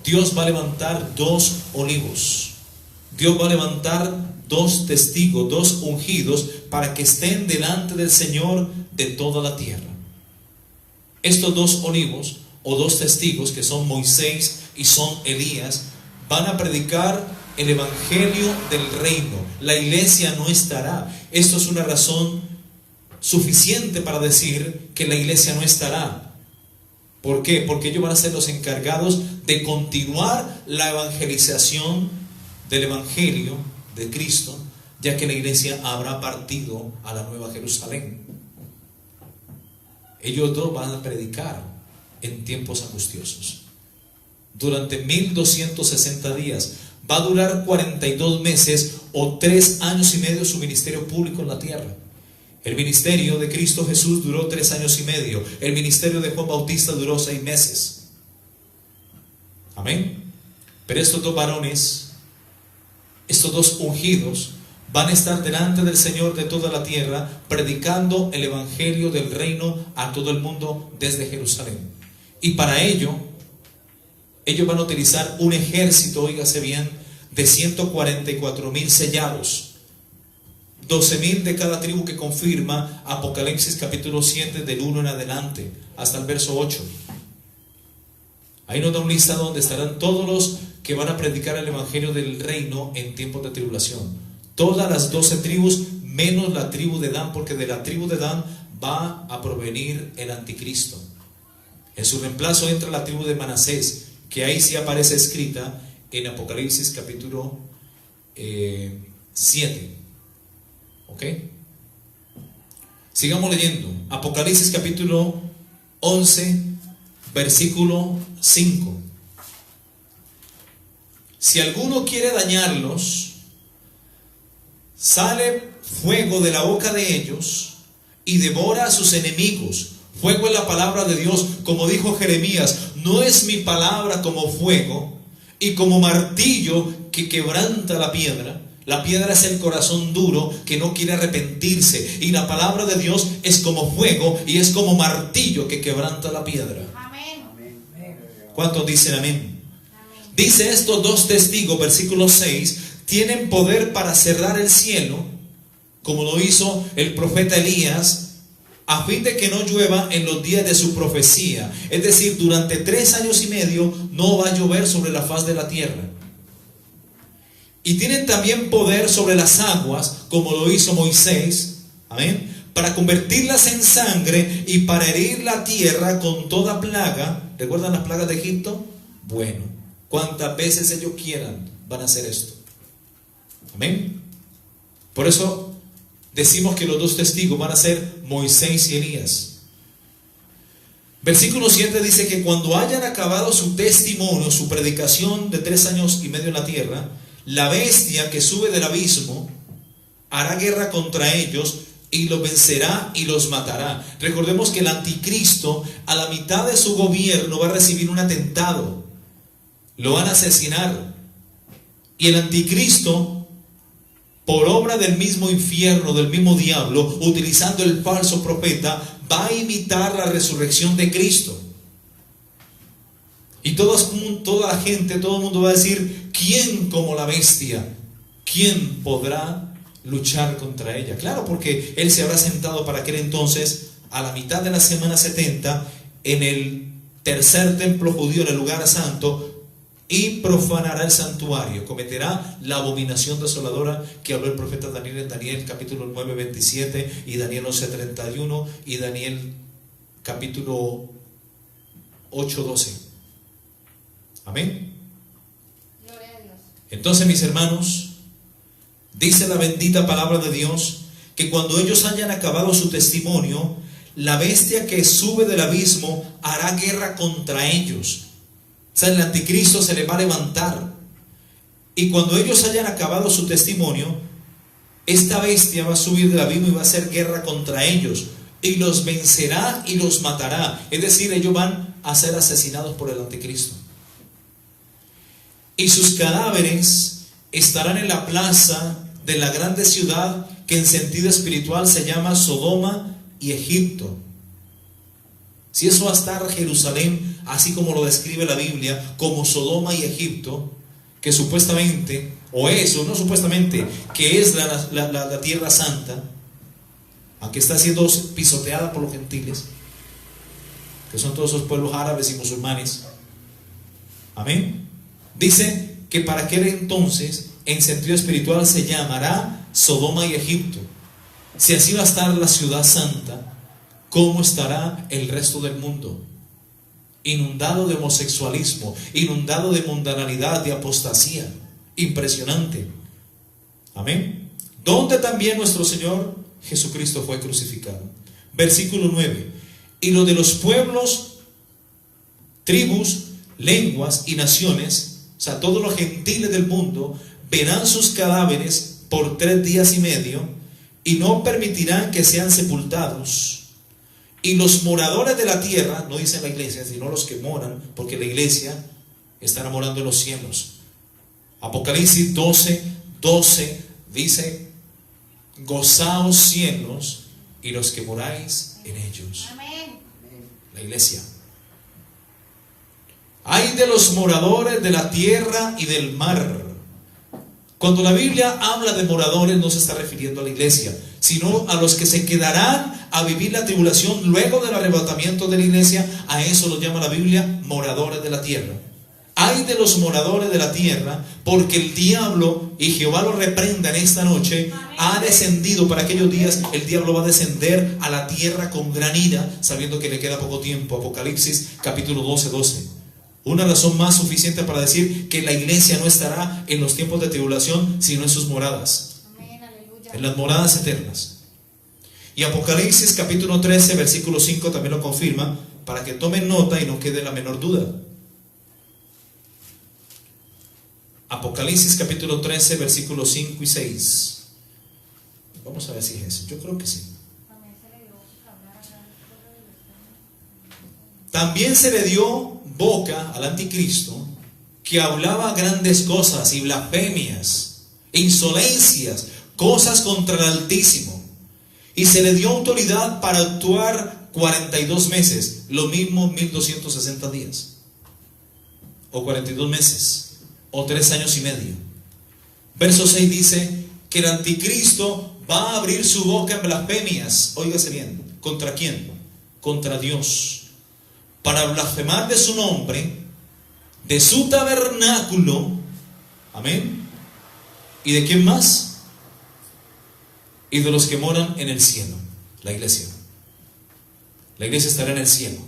Dios va a levantar 2 olivos. Dios va a levantar 2 testigos, 2 ungidos, para que estén delante del Señor de toda la tierra. Estos 2 olivos o 2 testigos, que son Moisés y son Elías, van a predicar el evangelio del reino, la iglesia no estará. Esto es una razón suficiente para decir que la iglesia no estará. ¿Por qué? Porque ellos van a ser los encargados de continuar la evangelización del evangelio de Cristo, ya que la iglesia habrá partido a la Nueva Jerusalén. Ellos dos van a predicar en tiempos angustiosos. Durante 1260 días. Va a durar 42 meses o 3 años y medio su ministerio público en la tierra. El ministerio de Cristo Jesús duró 3 años y medio. El ministerio de Juan Bautista duró 6 meses. Amén. Pero estos dos varones, estos dos ungidos, van a estar delante del Señor de toda la tierra, predicando el evangelio del reino a todo el mundo desde Jerusalén. Y para ello, ellos van a utilizar un ejército, óigase bien, de 144,000 sellados. 12,000 de cada tribu, que confirma Apocalipsis capítulo 7 del 1 en adelante hasta el verso 8. Ahí nos da un listado donde estarán todos los que van a predicar el evangelio del reino en tiempos de tribulación. Todas las 12 tribus menos la tribu de Dan, porque de la tribu de Dan va a provenir el anticristo. En su reemplazo entra la tribu de Manasés, que ahí sí aparece escrita en Apocalipsis capítulo 7. ¿Ok? Sigamos leyendo. Apocalipsis capítulo 11, versículo 5. Si alguno quiere dañarlos, sale fuego de la boca de ellos y devora a sus enemigos. Fuego es la palabra de Dios, como dijo Jeremías: no es mi palabra como fuego y como martillo que quebranta la piedra. La piedra es el corazón duro que no quiere arrepentirse, y la palabra de Dios es como fuego y es como martillo que quebranta la piedra. Amén. ¿Cuántos dicen amén? Dice: estos dos testigos, versículo 6, tienen poder para cerrar el cielo, como lo hizo el profeta Elías, a fin de que no llueva en los días de su profecía. Es decir, durante 3 años y medio no va a llover sobre la faz de la tierra. Y tienen también poder sobre las aguas, como lo hizo Moisés, amén, para convertirlas en sangre y para herir la tierra con toda plaga. ¿Recuerdan las plagas de Egipto? Bueno, cuantas veces ellos quieran van a hacer esto. Amén. Por eso decimos que los dos testigos van a ser Moisés y Elías. Versículo 7 dice que cuando hayan acabado su testimonio, su predicación de 3 años y medio en la tierra, la bestia que sube del abismo hará guerra contra ellos y los vencerá y los matará. Recordemos que el anticristo, a la mitad de su gobierno, va a recibir un atentado. Lo van a asesinar. Y el anticristo, por obra del mismo infierno, del mismo diablo, utilizando el falso profeta, va a imitar la resurrección de Cristo. Y toda la gente, todo el mundo va a decir: ¿quién como la bestia? ¿Quién podrá luchar contra ella? Claro, porque él se habrá sentado para aquel entonces, a la mitad de la semana 70, en el tercer templo judío, en el lugar santo, y profanará el santuario, cometerá la abominación desoladora que habló el profeta Daniel en Daniel capítulo 9, 27, y Daniel 11, 31, y Daniel capítulo 8, 12. Amén. Gloria a Dios. Entonces, mis hermanos, dice la bendita palabra de Dios que cuando ellos hayan acabado su testimonio, la bestia que sube del abismo hará guerra contra ellos. O sea, el anticristo se le va a levantar. Y cuando ellos hayan acabado su testimonio, esta bestia va a subir del abismo y va a hacer guerra contra ellos. Y los vencerá y los matará. Es decir, ellos van a ser asesinados por el anticristo. Y sus cadáveres estarán en la plaza de la grande ciudad, que en sentido espiritual se llama Sodoma y Egipto. Si eso va a estar Jerusalén, así como lo describe la Biblia, como Sodoma y Egipto, que supuestamente, o eso, no supuestamente, que es la tierra santa, aunque está siendo pisoteada por los gentiles, que son todos esos pueblos árabes y musulmanes. Amén. Dice que para aquel entonces en sentido espiritual se llamará Sodoma y Egipto. Si así va a estar la ciudad santa, ¿cómo estará el resto del mundo? Inundado de homosexualismo, inundado de mundanalidad, de apostasía. Impresionante. Amén. Donde también nuestro Señor Jesucristo fue crucificado. Versículo 9. Y lo de los pueblos, tribus, lenguas y naciones, o sea, todos los gentiles del mundo, verán sus cadáveres por 3 días y medio y no permitirán que sean sepultados. Y los moradores de la tierra, no dice la iglesia, sino los que moran, porque la iglesia está morando en los cielos. Apocalipsis 12:12 dice: gozaos cielos y los que moráis en ellos. Amén. La iglesia. Hay de los moradores de la tierra y del mar. Cuando la Biblia habla de moradores, no se está refiriendo a la iglesia, sino a los que se quedarán a vivir la tribulación luego del arrebatamiento de la iglesia. A eso lo llama la Biblia moradores de la tierra. Hay de los moradores de la tierra, porque el diablo, y Jehová lo reprenda en esta noche, ha descendido para aquellos días. El diablo va a descender a la tierra con gran ira, sabiendo que le queda poco tiempo. Apocalipsis capítulo 12:12. Una razón más suficiente para decir que la iglesia no estará en los tiempos de tribulación, sino en sus moradas. Amén, aleluya. En las moradas eternas. Y Apocalipsis capítulo 13, versículo 5 también lo confirma, para que tomen nota y no quede la menor duda. Apocalipsis capítulo 13, versículos 5 y 6. Vamos a ver si es eso. Yo creo que sí. También se le dio boca al anticristo, que hablaba grandes cosas y blasfemias, insolencias, cosas contra el Altísimo. Y se le dio autoridad para actuar 42 meses, lo mismo 1260 días, o 42 meses, o 3 años y medio. Verso 6 dice que el anticristo va a abrir su boca en blasfemias. Óigase bien, ¿contra quién? Contra Dios, para blasfemar de su nombre, de su tabernáculo. Amén. ¿Y de quién más? Y de los que moran en el cielo. La iglesia. La iglesia estará en el cielo,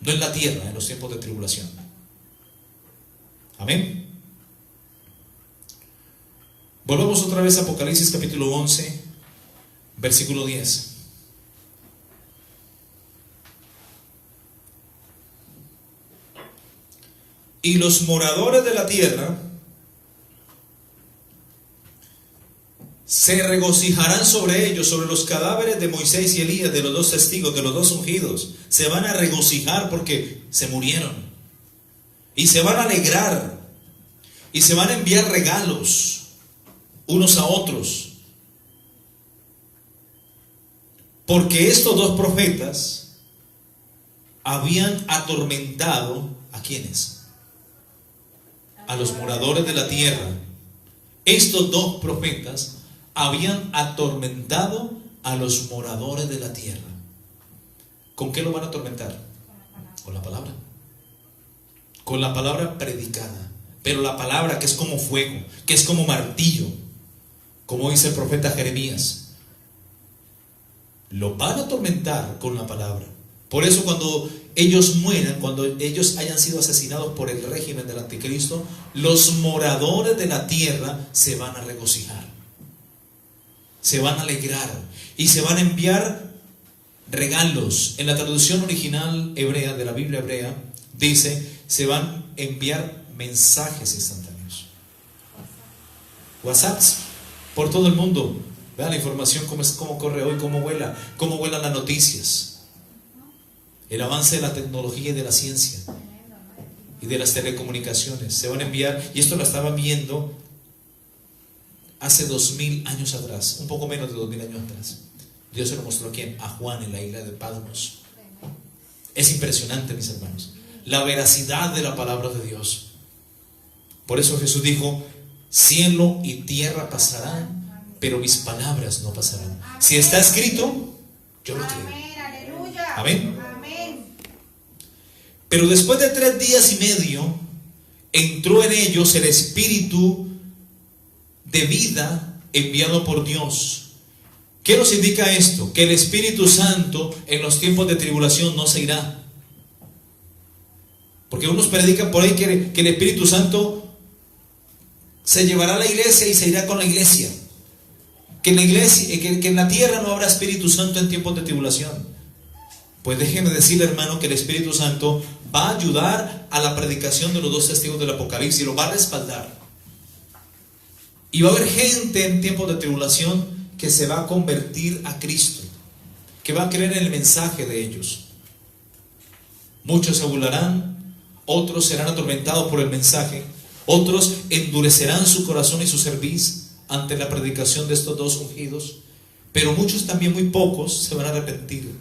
no en la tierra, en los tiempos de tribulación. Amén. Volvamos otra vez a Apocalipsis capítulo 11, versículo 10. Y los moradores de la tierra se regocijarán sobre ellos, sobre los cadáveres de Moisés y Elías, de los 2 testigos, de los 2 ungidos. Se van a regocijar porque se murieron. Y se van a alegrar. Y se van a enviar regalos unos a otros. Porque estos 2 profetas habían atormentado ¿a quiénes? A los moradores de la tierra. Estos 2 profetas habían atormentado a los moradores de la tierra. ¿Con qué lo van a atormentar? Con la palabra. Con la palabra predicada. Pero la palabra que es como fuego, que es como martillo, como dice el profeta Jeremías. Lo van a atormentar con la palabra. Por eso cuando ellos mueran, cuando ellos hayan sido asesinados por el régimen del anticristo, los moradores de la tierra se van a regocijar, se van a alegrar y se van a enviar regalos. En la traducción original hebrea de la Biblia hebrea dice: se van a enviar mensajes instantáneos, WhatsApps por todo el mundo. Vean la información, cómo corre hoy, cómo vuelan las noticias. El avance de la tecnología y de la ciencia y de las telecomunicaciones se van a enviar, y esto lo estaban viendo hace 2000 años atrás, un poco menos de 2000 años atrás. Dios se lo mostró a quién, a Juan en la isla de Patmos. Es impresionante, mis hermanos, la veracidad de la palabra de Dios. Por eso Jesús dijo: cielo y tierra pasarán, pero mis palabras no pasarán. Si está escrito, yo lo creo. Amén. Pero después de 3 días y medio entró en ellos el espíritu de vida enviado por Dios. ¿Qué nos indica esto? Que el Espíritu Santo en los tiempos de tribulación no se irá. Porque unos predican por ahí que el Espíritu Santo se llevará a la iglesia y se irá con la iglesia. Que en la tierra no habrá Espíritu Santo en tiempos de tribulación. Pues déjeme decirle, hermano, que el Espíritu Santo va a ayudar a la predicación de los dos testigos del Apocalipsis y lo va a respaldar. Y va a haber gente en tiempos de tribulación que se va a convertir a Cristo, que va a creer en el mensaje de ellos. Muchos se burlarán, otros serán atormentados por el mensaje, otros endurecerán su corazón y su cerviz ante la predicación de estos dos ungidos, pero muchos también, muy pocos, se van a arrepentir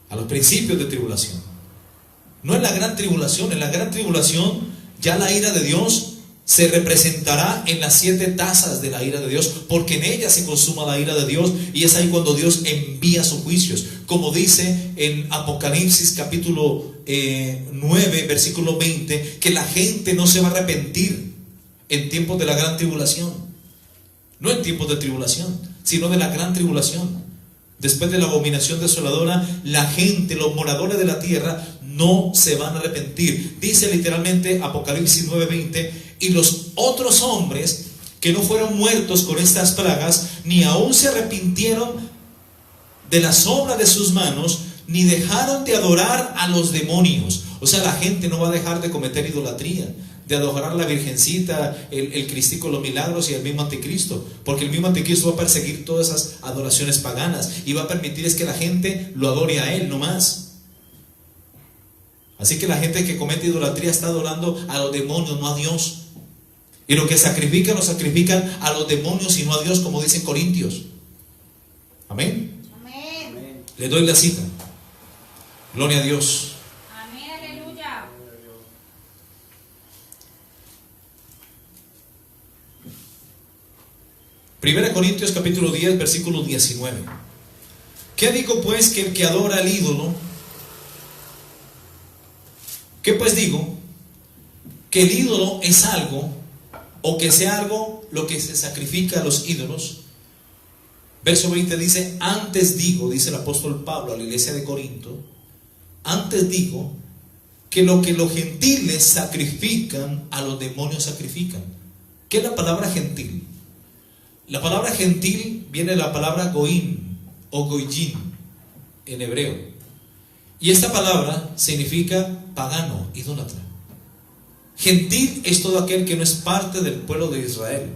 a los principios de tribulación. No en la gran tribulación. En la gran tribulación ya la ira de Dios se representará en las 7 tazas de la ira de Dios, porque en ella se consuma la ira de Dios, y es ahí cuando Dios envía sus juicios, como dice en Apocalipsis capítulo 9 versículo 20, que la gente no se va a arrepentir en tiempos de la gran tribulación, no en tiempos de tribulación, sino de la gran tribulación. Después de la abominación desoladora, la gente, los moradores de la tierra, no se van a arrepentir. Dice literalmente Apocalipsis 9:20, y los otros hombres que no fueron muertos con estas plagas, ni aún se arrepintieron de las obras de sus manos, ni dejaron de adorar a los demonios. O sea, la gente no va a dejar de cometer idolatría, de adorar a la Virgencita, el Cristico, los milagros y el mismo Anticristo, porque el mismo Anticristo va a perseguir todas esas adoraciones paganas y va a permitir es que la gente lo adore a él, no más. Así que la gente que comete idolatría está adorando a los demonios, no a Dios. Y lo que sacrifican, lo sacrifican a los demonios y no a Dios, como dicen Corintios. Amén. Amén. Le doy la cita. Gloria a Dios. Amén, aleluya. 1 Corintios capítulo 10 versículo 19. ¿Qué digo pues que el que adora al ídolo? ¿Qué pues digo? Que el ídolo es algo, o que sea algo lo que se sacrifica a los ídolos. Verso 20 dice: antes digo, dice el apóstol Pablo a la iglesia de Corinto, antes digo que lo que los gentiles sacrifican, a los demonios sacrifican. ¿Qué es la palabra gentil? La palabra gentil viene de la palabra goim o goyim en hebreo, y esta palabra significa pagano, idólatra. Gentil es todo aquel que no es parte del pueblo de Israel,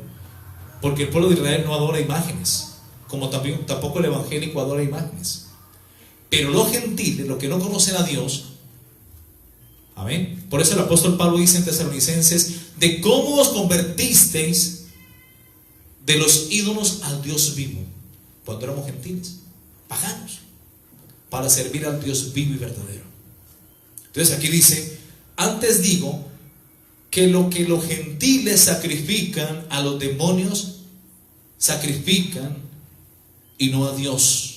porque el pueblo de Israel no adora imágenes, como tampoco el evangélico adora imágenes. Pero los gentiles, los que no conocen a Dios, amén. Por eso el apóstol Pablo dice en Tesalonicenses: de cómo os convertisteis de los ídolos al Dios vivo, cuando éramos gentiles, paganos, para servir al Dios vivo y verdadero. Entonces aquí dice: antes digo que lo que los gentiles sacrifican, a los demonios sacrifican, y no a Dios.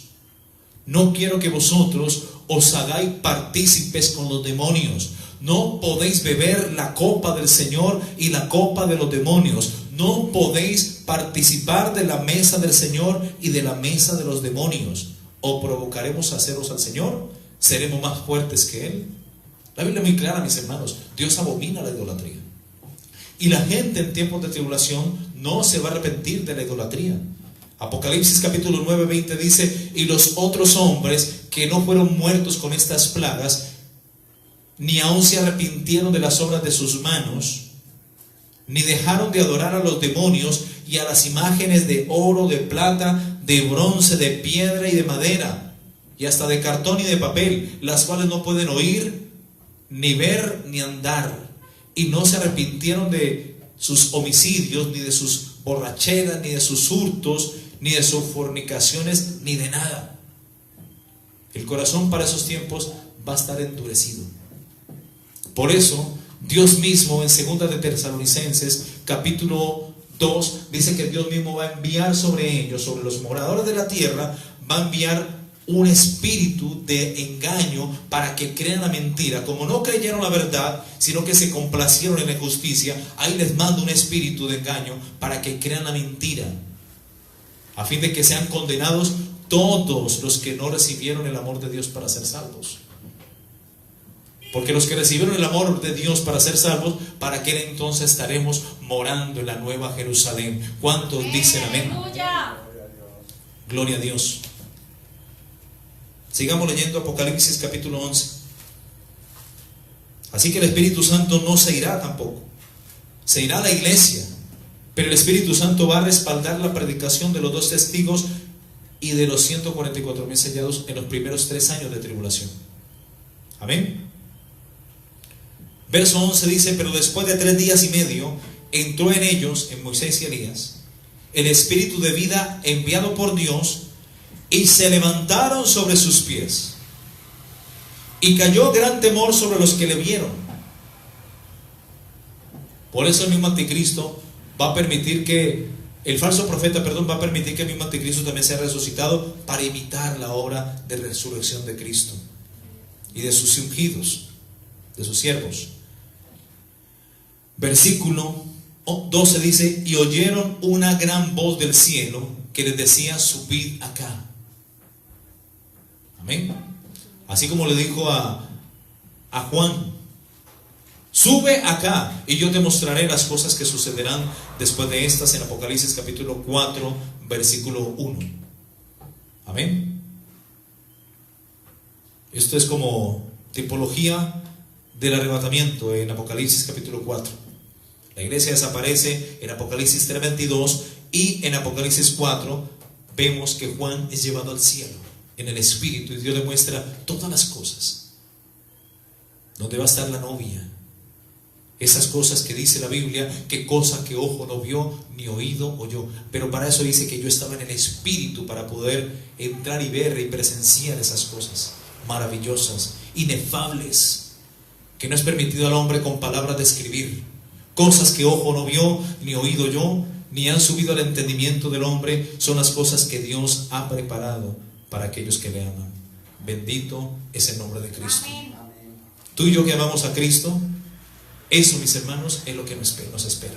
No quiero que vosotros os hagáis partícipes con los demonios. No podéis beber la copa del Señor y la copa de los demonios. No podéis participar de la mesa del Señor y de la mesa de los demonios. ¿O provocaremos a celos al Señor? ¿Seremos más fuertes que Él? La Biblia es muy clara, mis hermanos. Dios abomina la idolatría. Y la gente en tiempos de tribulación no se va a arrepentir de la idolatría. Apocalipsis capítulo 9, 20 dice: y los otros hombres que no fueron muertos con estas plagas, ni aún se arrepintieron de las obras de sus manos, ni dejaron de adorar a los demonios y a las imágenes de oro, de plata, de bronce, de piedra y de madera, y hasta de cartón y de papel, las cuales no pueden oír, ni ver, ni andar. Y no se arrepintieron de sus homicidios, ni de sus borracheras, ni de sus hurtos, ni de sus fornicaciones, ni de nada. El corazón para esos tiempos va a estar endurecido. Por eso Dios mismo en 2 de Tesalonicenses capítulo 2 dice que Dios mismo va a enviar sobre ellos, sobre los moradores de la tierra, va a enviar un espíritu de engaño para que crean la mentira. Como no creyeron la verdad, sino que se complacieron en la injusticia, ahí les mando un espíritu de engaño para que crean la mentira, a fin de que sean condenados todos los que no recibieron el amor de Dios para ser salvos. Porque los que recibieron el amor de Dios para ser salvos, para aquel entonces estaremos morando en la nueva Jerusalén. ¿Cuántos dicen amén? Aleluya. Gloria a Dios. Sigamos leyendo Apocalipsis capítulo 11. Así que el Espíritu Santo no se irá tampoco. Se irá a la iglesia, pero el Espíritu Santo va a respaldar la predicación de los 2 testigos y de los 144,000 sellados en los primeros 3 años de tribulación. Amén. Verso 11 dice: pero después de 3 días y medio entró en ellos, en Moisés y Elías, el espíritu de vida enviado por Dios, y se levantaron sobre sus pies, y cayó gran temor sobre los que le vieron. Por eso el mismo anticristo va a permitir que el falso profeta, va a permitir que el mismo anticristo también sea resucitado para imitar la obra de resurrección de Cristo y de sus ungidos, de sus siervos. Versículo 12 dice: y oyeron una gran voz del cielo que les decía: subid acá. Amén. Así como le dijo a Juan: sube acá y yo te mostraré las cosas que sucederán después de estas, en Apocalipsis capítulo 4 versículo 1. Amén. Esto es como tipología del arrebatamiento en Apocalipsis capítulo 4. La iglesia desaparece en Apocalipsis 3:22, y en Apocalipsis 4 vemos que Juan es llevado al cielo en el Espíritu, y Dios le muestra todas las cosas, donde va a estar la novia, esas cosas que dice la Biblia, que cosa que ojo no vio ni oído oyó. Pero para eso dice que yo estaba en el Espíritu, para poder entrar y ver y presenciar esas cosas maravillosas, inefables, que no es permitido al hombre con palabras describir. Cosas que ojo no vio ni oído oyó, ni han subido al entendimiento del hombre, son las cosas que Dios ha preparado para aquellos que le aman. Bendito es el nombre de Cristo. Amén. Tú y yo que amamos a Cristo, eso, mis hermanos, es lo que nos espera.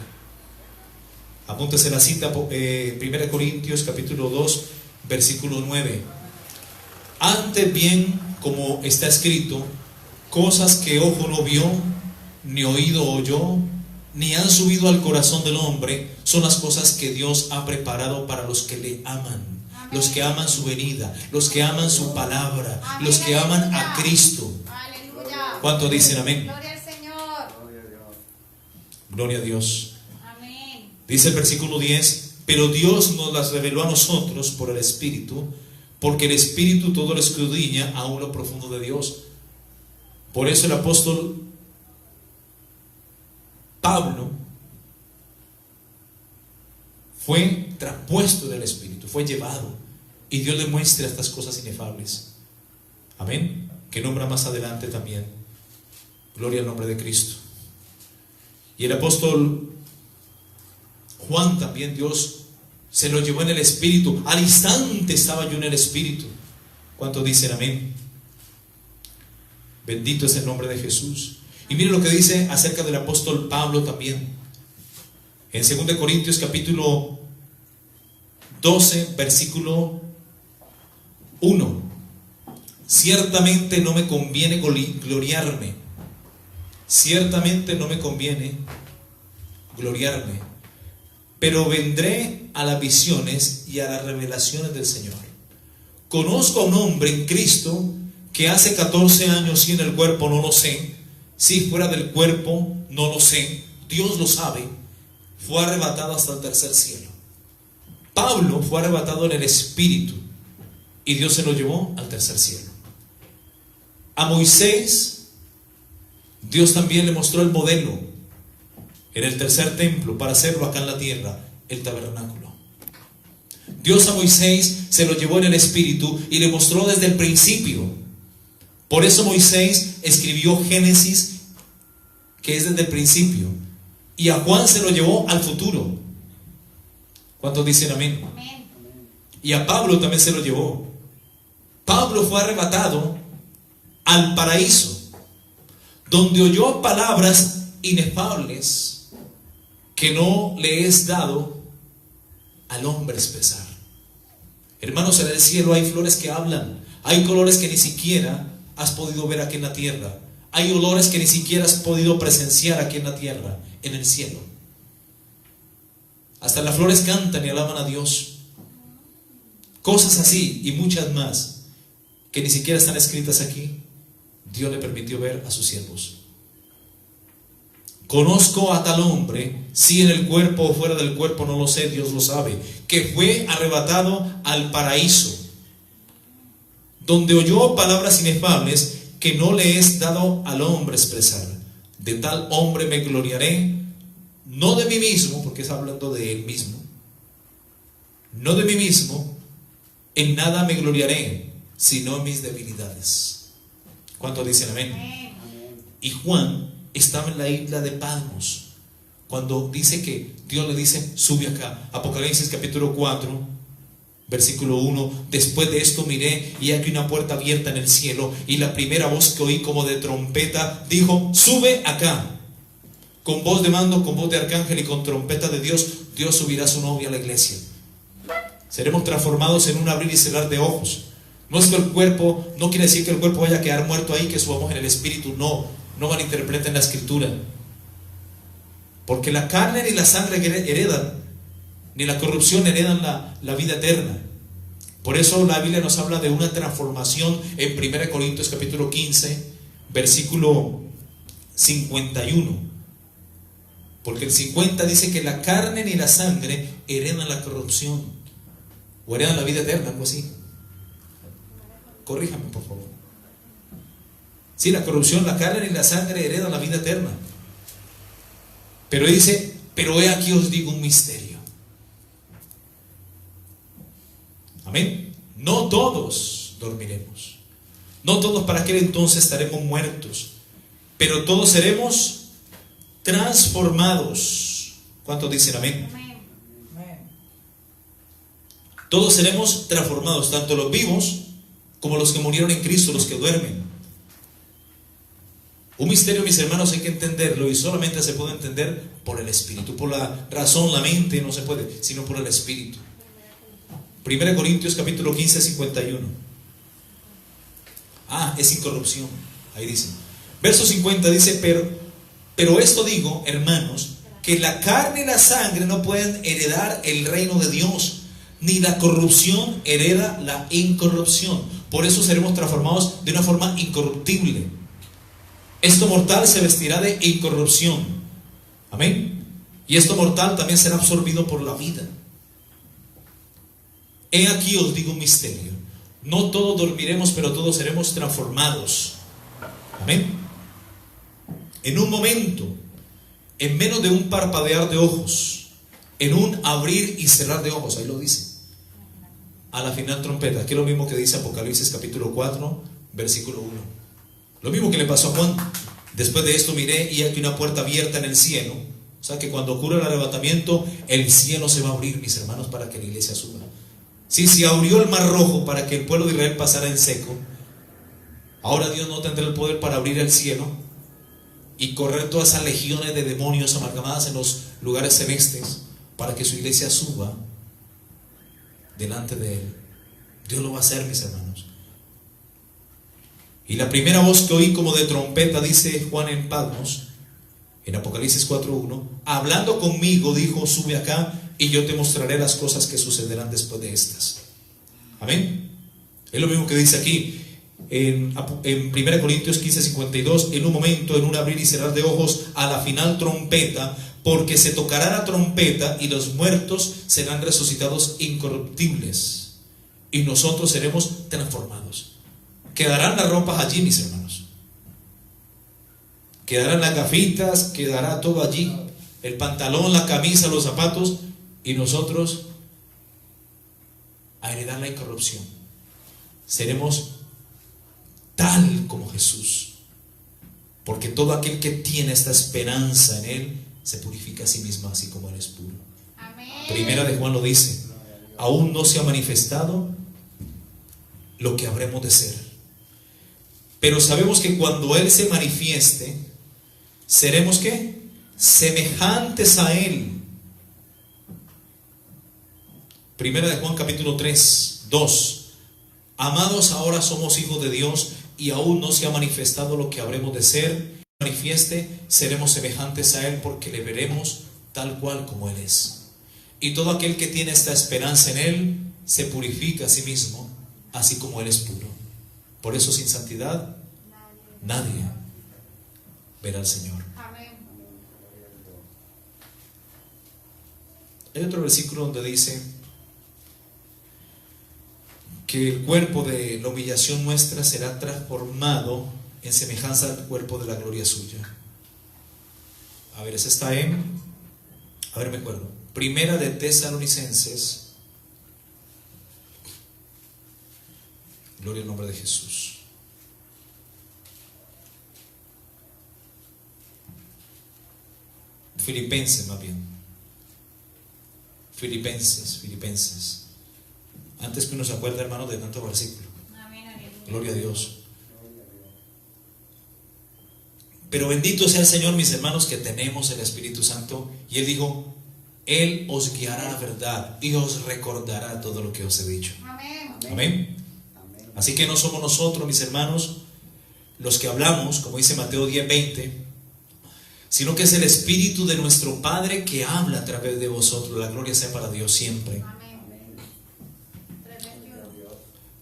Apúntese la cita, 1 Corintios capítulo 2 versículo 9. Antes bien, como está escrito, cosas que ojo no vio, ni oído oyó, ni han subido al corazón del hombre, son las cosas que Dios ha preparado para los que le aman. Amén. Los que aman su venida, los que aman su palabra, amén, los que aman a Cristo. Aleluya. ¿Cuántos dicen amén? Gloria al Señor. Gloria a Dios. Amén. Dice el versículo 10: pero Dios nos las reveló a nosotros por el Espíritu, porque el Espíritu todo lo escudriña aún lo profundo de Dios. Por eso el apóstol Pablo fue traspuesto del Espíritu, fue llevado, y Dios le muestra estas cosas inefables. Amén. Que nombra más adelante también. Gloria al nombre de Cristo. Y el apóstol Juan también, Dios se lo llevó en el Espíritu. Al instante estaba yo en el Espíritu. ¿Cuántos dicen amén? Bendito es el nombre de Jesús. Y mire lo que dice acerca del apóstol Pablo también. En 2 Corintios capítulo 12 versículo 1. Ciertamente no me conviene gloriarme. Ciertamente no me conviene gloriarme, pero vendré a las visiones y a las revelaciones del Señor. Conozco a un hombre en Cristo que hace 14 años, y en el cuerpo no lo sé, si fuera del cuerpo no lo sé, Dios lo sabe, fue arrebatado hasta el tercer cielo. Pablo fue arrebatado en el Espíritu y Dios se lo llevó al tercer cielo. A Moisés, Dios también le mostró el modelo en el tercer templo para hacerlo acá en la tierra, el tabernáculo. Dios a Moisés se lo llevó en el Espíritu y le mostró desde el principio. Por eso Moisés escribió Génesis, que es desde el principio, y a Juan se lo llevó al futuro. ¿Cuántos dicen amén? Amén. Y a Pablo también se lo llevó. Pablo fue arrebatado al paraíso, donde oyó palabras inefables que no le es dado al hombre expresar. Hermanos, en el cielo hay flores que hablan, hay colores que ni siquiera has podido ver aquí en la tierra, hay olores que ni siquiera has podido presenciar aquí en la tierra, en el cielo. Hasta las flores cantan y alaban a Dios. Cosas así y muchas más que ni siquiera están escritas aquí, Dios le permitió ver a sus siervos. Conozco a tal hombre, si en el cuerpo o fuera del cuerpo, no lo sé, Dios lo sabe, que fue arrebatado al paraíso, donde oyó palabras inefables que no le es dado al hombre expresar. De tal hombre me gloriaré, no de mí mismo, porque está hablando de él mismo, no de mí mismo, en nada me gloriaré, sino en mis debilidades. ¿Cuántos dicen amén? Y Juan estaba en la isla de Patmos cuando dice que Dios le dice: sube acá. Apocalipsis capítulo 4 versículo 1: después de esto miré y aquí una puerta abierta en el cielo, y la primera voz que oí como de trompeta dijo: sube acá. Con voz de mando, con voz de arcángel y con trompeta de Dios, Dios subirá a su novia a la iglesia. Seremos transformados en un abrir y cerrar de ojos. No es que el cuerpo, no quiere decir que el cuerpo vaya a quedar muerto ahí, que subamos en el espíritu. No malinterpreten la escritura, porque la carne ni la sangre heredan, ni la corrupción heredan la vida eterna. Por eso la Biblia nos habla de una transformación en 1 Corintios capítulo 15 versículo 51, porque el 50 dice que la carne ni la sangre heredan la corrupción o heredan la vida eterna, algo así. Corríjame por favor. Sí, la corrupción, la carne y la sangre heredan la vida eterna. Pero dice: pero he aquí os digo un misterio. Amén. No todos dormiremos, no todos para aquel entonces estaremos muertos, pero todos seremos transformados. ¿Cuántos dicen amén? Todos seremos transformados, tanto los vivos como los que murieron en Cristo, los que duermen. Un misterio, mis hermanos, hay que entenderlo, y solamente se puede entender por el Espíritu. Por la razón, la mente no se puede, sino por el Espíritu. 1 Corintios capítulo 15, 51. Es incorrupción. Ahí dice. Verso 50 dice: pero esto digo, hermanos, que la carne y la sangre no pueden heredar el reino de Dios, ni la corrupción hereda la incorrupción. Por eso seremos transformados de una forma incorruptible. Esto mortal se vestirá de incorrupción. Amén. Y esto mortal también será absorbido por la vida. He aquí os digo un misterio: no todos dormiremos, pero todos seremos transformados. Amén. En un momento, en menos de un parpadear de ojos, en un abrir y cerrar de ojos, ahí lo dice, a la final trompeta, que es lo mismo que dice Apocalipsis capítulo 4 versículo 1. Lo mismo que le pasó a Juan. Después de esto miré y aquí una puerta abierta en el cielo. O sea que cuando ocurre el arrebatamiento, el cielo se va a abrir, mis hermanos, para que la iglesia suba. Si se abrió el mar rojo para que el pueblo de Israel pasara en seco, ahora Dios no tendrá el poder para abrir el cielo y correr todas esas legiones de demonios amalgamadas en los lugares celestes para que su iglesia suba delante de él. Dios lo va a hacer, mis hermanos. Y la primera voz que oí como de trompeta, dice Juan en Patmos, en Apocalipsis 4:1, hablando conmigo, dijo: sube acá y yo te mostraré las cosas que sucederán después de estas. Amén. Es lo mismo que dice aquí en 1 Corintios 15:52: en un momento, en un abrir y cerrar de ojos, a la final trompeta, porque se tocará la trompeta y los muertos serán resucitados incorruptibles y nosotros seremos transformados. Quedarán las ropas allí, mis hermanos, quedarán las gafitas, quedará todo allí, el pantalón, la camisa, los zapatos, y nosotros a heredar la incorrupción. Seremos tal como Jesús, porque todo aquel que tiene esta esperanza en Él se purifica a sí mismo, así como Él es puro. Amén. Primera de Juan lo dice: aún no se ha manifestado lo que habremos de ser. Pero sabemos que cuando Él se manifieste, seremos ¿qué? Semejantes a Él. Primera de Juan capítulo 3, 2. Amados, ahora somos hijos de Dios y aún no se ha manifestado lo que habremos de ser. Manifieste, seremos semejantes a Él porque le veremos tal cual como Él es. Y todo aquel que tiene esta esperanza en Él se purifica a sí mismo, así como Él es puro. Por eso sin santidad nadie verá al Señor. Amén. Hay otro versículo donde dice que el cuerpo de la humillación nuestra será transformado en semejanza al cuerpo de la gloria suya. A ver, ese está me acuerdo. Primera de Tesalonicenses. Gloria al nombre de Jesús. Filipenses, más bien. Filipenses. Antes que uno se acuerde, hermano, de tanto versículo. Amén. Gloria a Dios. Pero bendito sea el Señor, mis hermanos, que tenemos el Espíritu Santo. Y Él dijo: Él os guiará a la verdad y os recordará todo lo que os he dicho. Amén. Amén. Así que no somos nosotros, mis hermanos, los que hablamos, como dice Mateo 10:20, sino que es el Espíritu de nuestro Padre que habla a través de vosotros. La gloria sea para Dios siempre. Amén. 3:21.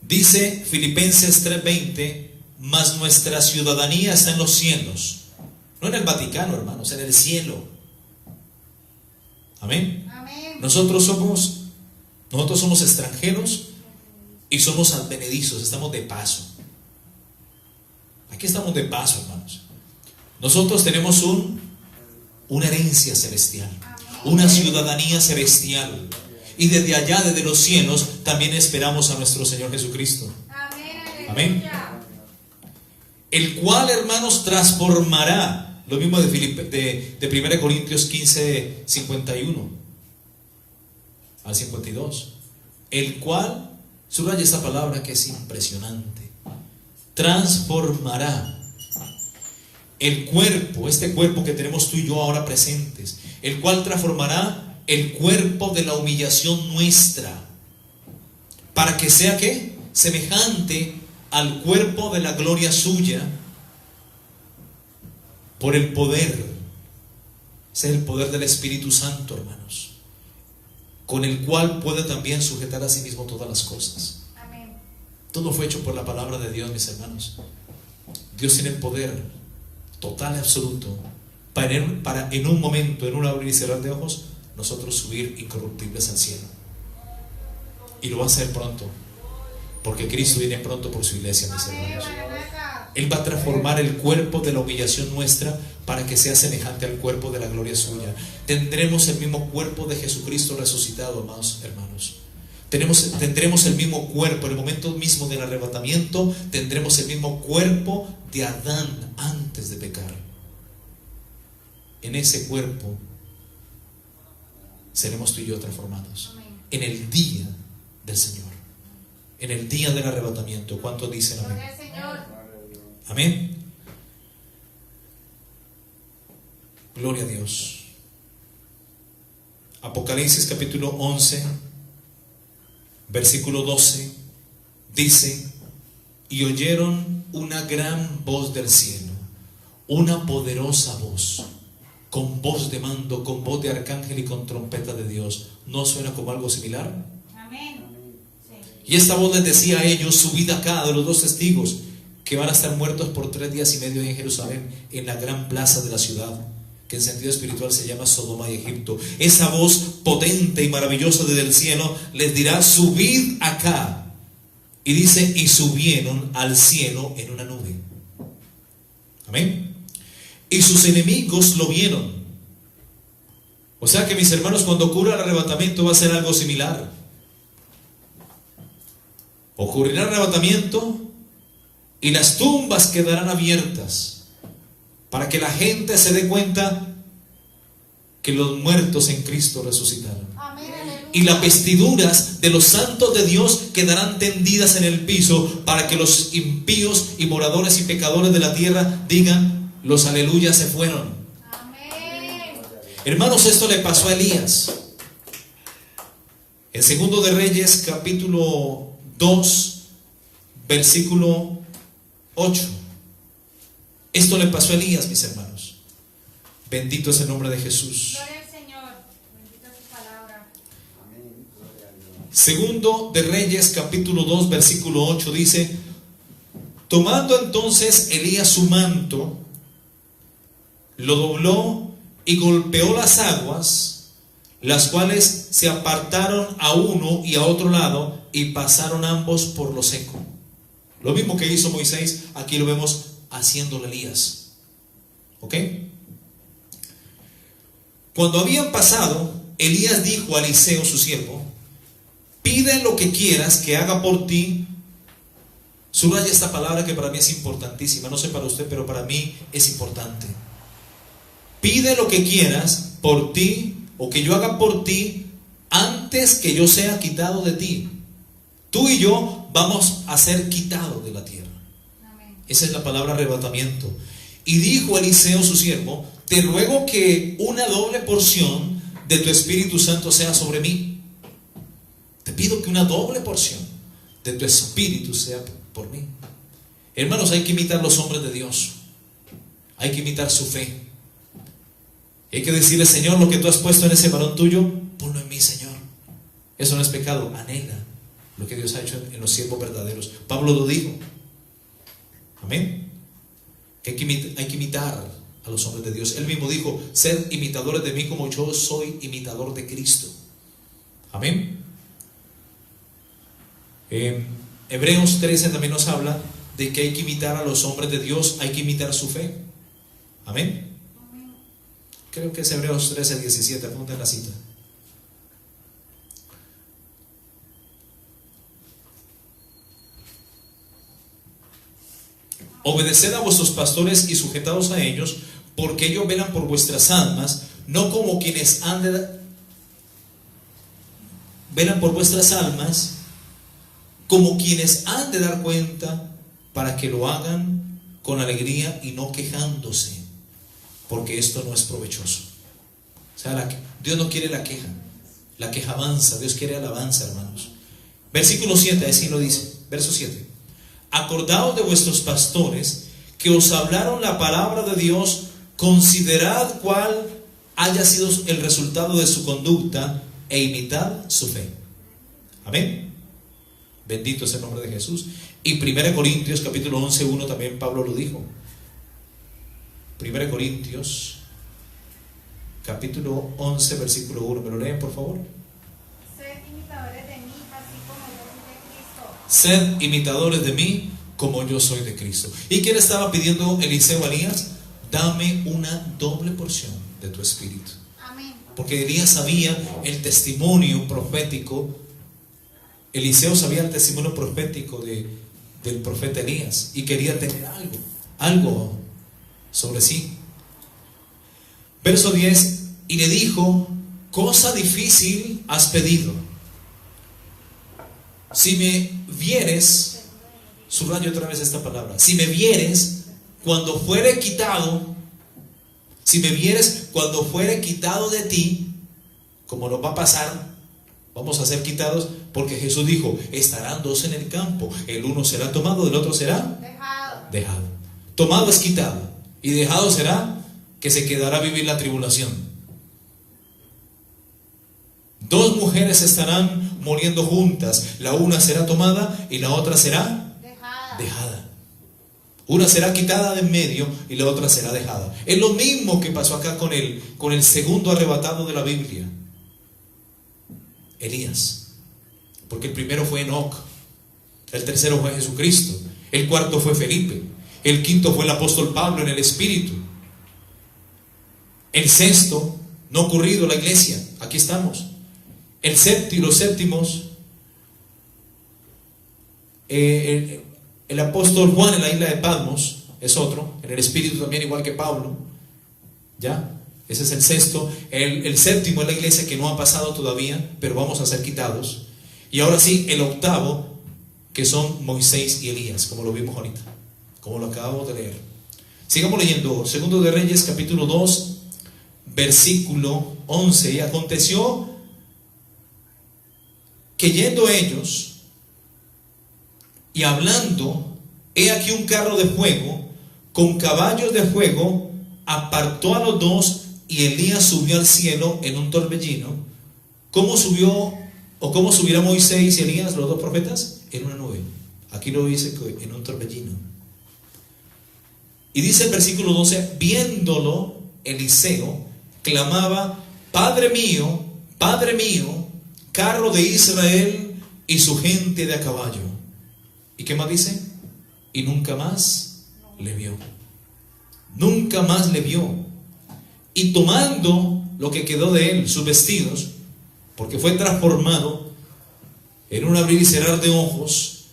Dice Filipenses 3:20: mas nuestra ciudadanía está en los cielos. No en el Vaticano, hermanos, en el cielo. Amén. Amén. Nosotros somos extranjeros y somos advenedizos, estamos de paso. Aquí estamos de paso, hermanos. Nosotros tenemos una herencia celestial, una ciudadanía celestial. Y desde allá, desde los cielos, también esperamos a nuestro Señor Jesucristo. Amén. Amén. El cual, hermanos, transformará. Lo mismo de 1 Corintios 15, 51 al 52. El cual, subraya esta palabra que es impresionante. Transformará el cuerpo, este cuerpo que tenemos tú y yo ahora presentes. El cual transformará el cuerpo de la humillación nuestra. Para que sea, ¿qué? Semejante al cuerpo de la gloria suya. Por el poder. Ese es el poder del Espíritu Santo, hermanos, con el cual puede también sujetar a sí mismo todas las cosas. Amén. Todo fue hecho por la palabra de Dios, mis hermanos. Dios tiene el poder total y absoluto para en un momento, en un abrir y cerrar de ojos, nosotros subir incorruptibles al cielo. Y lo va a hacer pronto, porque Cristo viene pronto por su iglesia, mis hermanos. Él va a transformar el cuerpo de la humillación nuestra para que sea semejante al cuerpo de la gloria suya. Tendremos el mismo cuerpo de Jesucristo resucitado, amados hermanos. Tendremos el mismo cuerpo. En el momento mismo del arrebatamiento tendremos el mismo cuerpo de Adán antes de pecar. En ese cuerpo seremos tú y yo transformados. En el día del Señor, en el día del arrebatamiento. ¿Cuántos dicen amén? Amén. Gloria a Dios. Apocalipsis capítulo 11, versículo 12, dice: y oyeron una gran voz del cielo, una poderosa voz, con voz de mando, con voz de arcángel y con trompeta de Dios. ¿No suena como algo similar? Amén. Y esta voz les decía a ellos: subid acá, de los dos testigos que van a estar muertos por 3 días y medio en Jerusalén, en la gran plaza de la ciudad, que en sentido espiritual se llama Sodoma y Egipto. Esa voz potente y maravillosa desde el cielo les dirá: subid acá. Y dice: y subieron al cielo en una nube. Amén. Y sus enemigos lo vieron. O sea que, mis hermanos, cuando ocurra el arrebatamiento va a ser algo similar. Ocurrirá el arrebatamiento y las tumbas quedarán abiertas para que la gente se dé cuenta que los muertos en Cristo resucitaron. Amén. y las vestiduras de los santos de Dios quedarán tendidas en el piso, para que los impíos y moradores y pecadores de la tierra digan: los aleluyas se fueron. Amén. Hermanos, esto le pasó a Elías. En Segundo de Reyes, capítulo 2, versículo 8. Esto le pasó a Elías, mis hermanos. Bendito es el nombre de Jesús. Gloria al Señor. Bendita es su palabra. Segundo de Reyes, capítulo 2, versículo 8 dice: tomando entonces Elías su manto, lo dobló y golpeó las aguas, las cuales se apartaron a uno y a otro lado, y pasaron ambos por lo seco. Lo mismo que hizo Moisés, aquí lo vemos haciéndolo Elías. ¿Ok? Cuando habían pasado, Elías dijo a Eliseo su siervo: pide lo que quieras que haga por ti. Subraya esta palabra que para mí es importantísima. No sé para usted, pero para mí es importante. Pide lo que quieras por ti, o que yo haga por ti, antes que yo sea quitado de ti. Tú y yo vamos a ser quitados de la tierra. Amén. Esa es la palabra arrebatamiento. Y dijo Eliseo su siervo: te ruego que una doble porción de tu Espíritu Santo sea sobre mí. Te pido que una doble porción de tu Espíritu sea por mí. Hermanos, hay que imitar a los hombres de Dios. Hay que imitar su fe. Hay que decirle: Señor, lo que tú has puesto en ese varón tuyo, ponlo en mí, Señor. Eso no es pecado. Anhela lo que Dios ha hecho en los siervos verdaderos. Pablo lo dijo. Amén. Que hay que imitar a los hombres de Dios. Él mismo dijo: sed imitadores de mí como yo soy imitador de Cristo. Amén. Hebreos 13 también nos habla de que hay que imitar a los hombres de Dios, hay que imitar su fe. Amén. Creo que es Hebreos 13, 17, apunten la cita. Obedeced a vuestros pastores y sujetaos a ellos, porque ellos velan por vuestras almas, no como quienes velan por vuestras almas, como quienes han de dar cuenta, para que lo hagan con alegría y no quejándose, porque esto no es provechoso. O sea, Dios no quiere la queja avanza, Dios quiere alabanza, hermanos. Versículo 7, así lo dice, verso 7. Acordaos de vuestros pastores que os hablaron la palabra de Dios, considerad cuál haya sido el resultado de su conducta e imitad su fe. Amén. Bendito es el nombre de Jesús. Y 1 Corintios capítulo 11, 1 también Pablo lo dijo. 1 Corintios capítulo 11, versículo 1. ¿Me lo leen, por favor? Sed imitadores de mí, así como yo soy de Cristo. Sed imitadores de mí, como yo soy de Cristo. ¿Y qué le estaba pidiendo Eliseo a Elías? Dame una doble porción de tu espíritu. Amén. Porque Elías sabía el testimonio profético. Eliseo sabía el testimonio profético del profeta Elías, y quería tener algo sobre sí. Verso 10. Y le dijo: cosa difícil has pedido. Si me vieres, subrayo otra vez esta palabra, si me vieres cuando fuere quitado, si me vieres cuando fuere quitado de ti, como nos va a pasar, vamos a ser quitados, porque Jesús dijo: estarán dos en el campo, el uno será tomado, el otro será dejado. Tomado es quitado, y dejado será que se quedará a vivir la tribulación. Dos mujeres estarán muriendo juntas, la una será tomada y la otra será dejada. Una será quitada de en medio y la otra será dejada. Es lo mismo que pasó acá con el segundo arrebatado de la Biblia, Elías. Porque el primero fue Enoc, el tercero fue Jesucristo, el cuarto fue Felipe, el quinto fue el apóstol Pablo en el Espíritu, el sexto no ha ocurrido, la iglesia, aquí estamos. El séptimo, los séptimos, el apóstol Juan en la isla de Patmos es otro, en el Espíritu también, igual que Pablo, ¿ya? Ese es el sexto. El séptimo es la iglesia que no ha pasado todavía, pero vamos a ser quitados. Y ahora sí, el octavo, que son Moisés y Elías, como lo vimos ahorita, como lo acabamos de leer. Sigamos leyendo. Segundo de Reyes, capítulo 2, versículo 11. Y aconteció que yendo ellos y hablando, he aquí un carro de fuego con caballos de fuego apartó a los dos, y Elías subió al cielo en un torbellino. ¿Cómo subió o cómo subirá Moisés y Elías, los dos profetas? En una nube. Aquí lo dice que en un torbellino. Y dice el versículo 12: viéndolo Eliseo, clamaba: Padre mío, carro de Israel y su gente de a caballo. ¿Y qué más dice? Y nunca más le vio. Nunca más le vio. Y tomando lo que quedó de él, sus vestidos, porque fue transformado en un abrir y cerrar de ojos,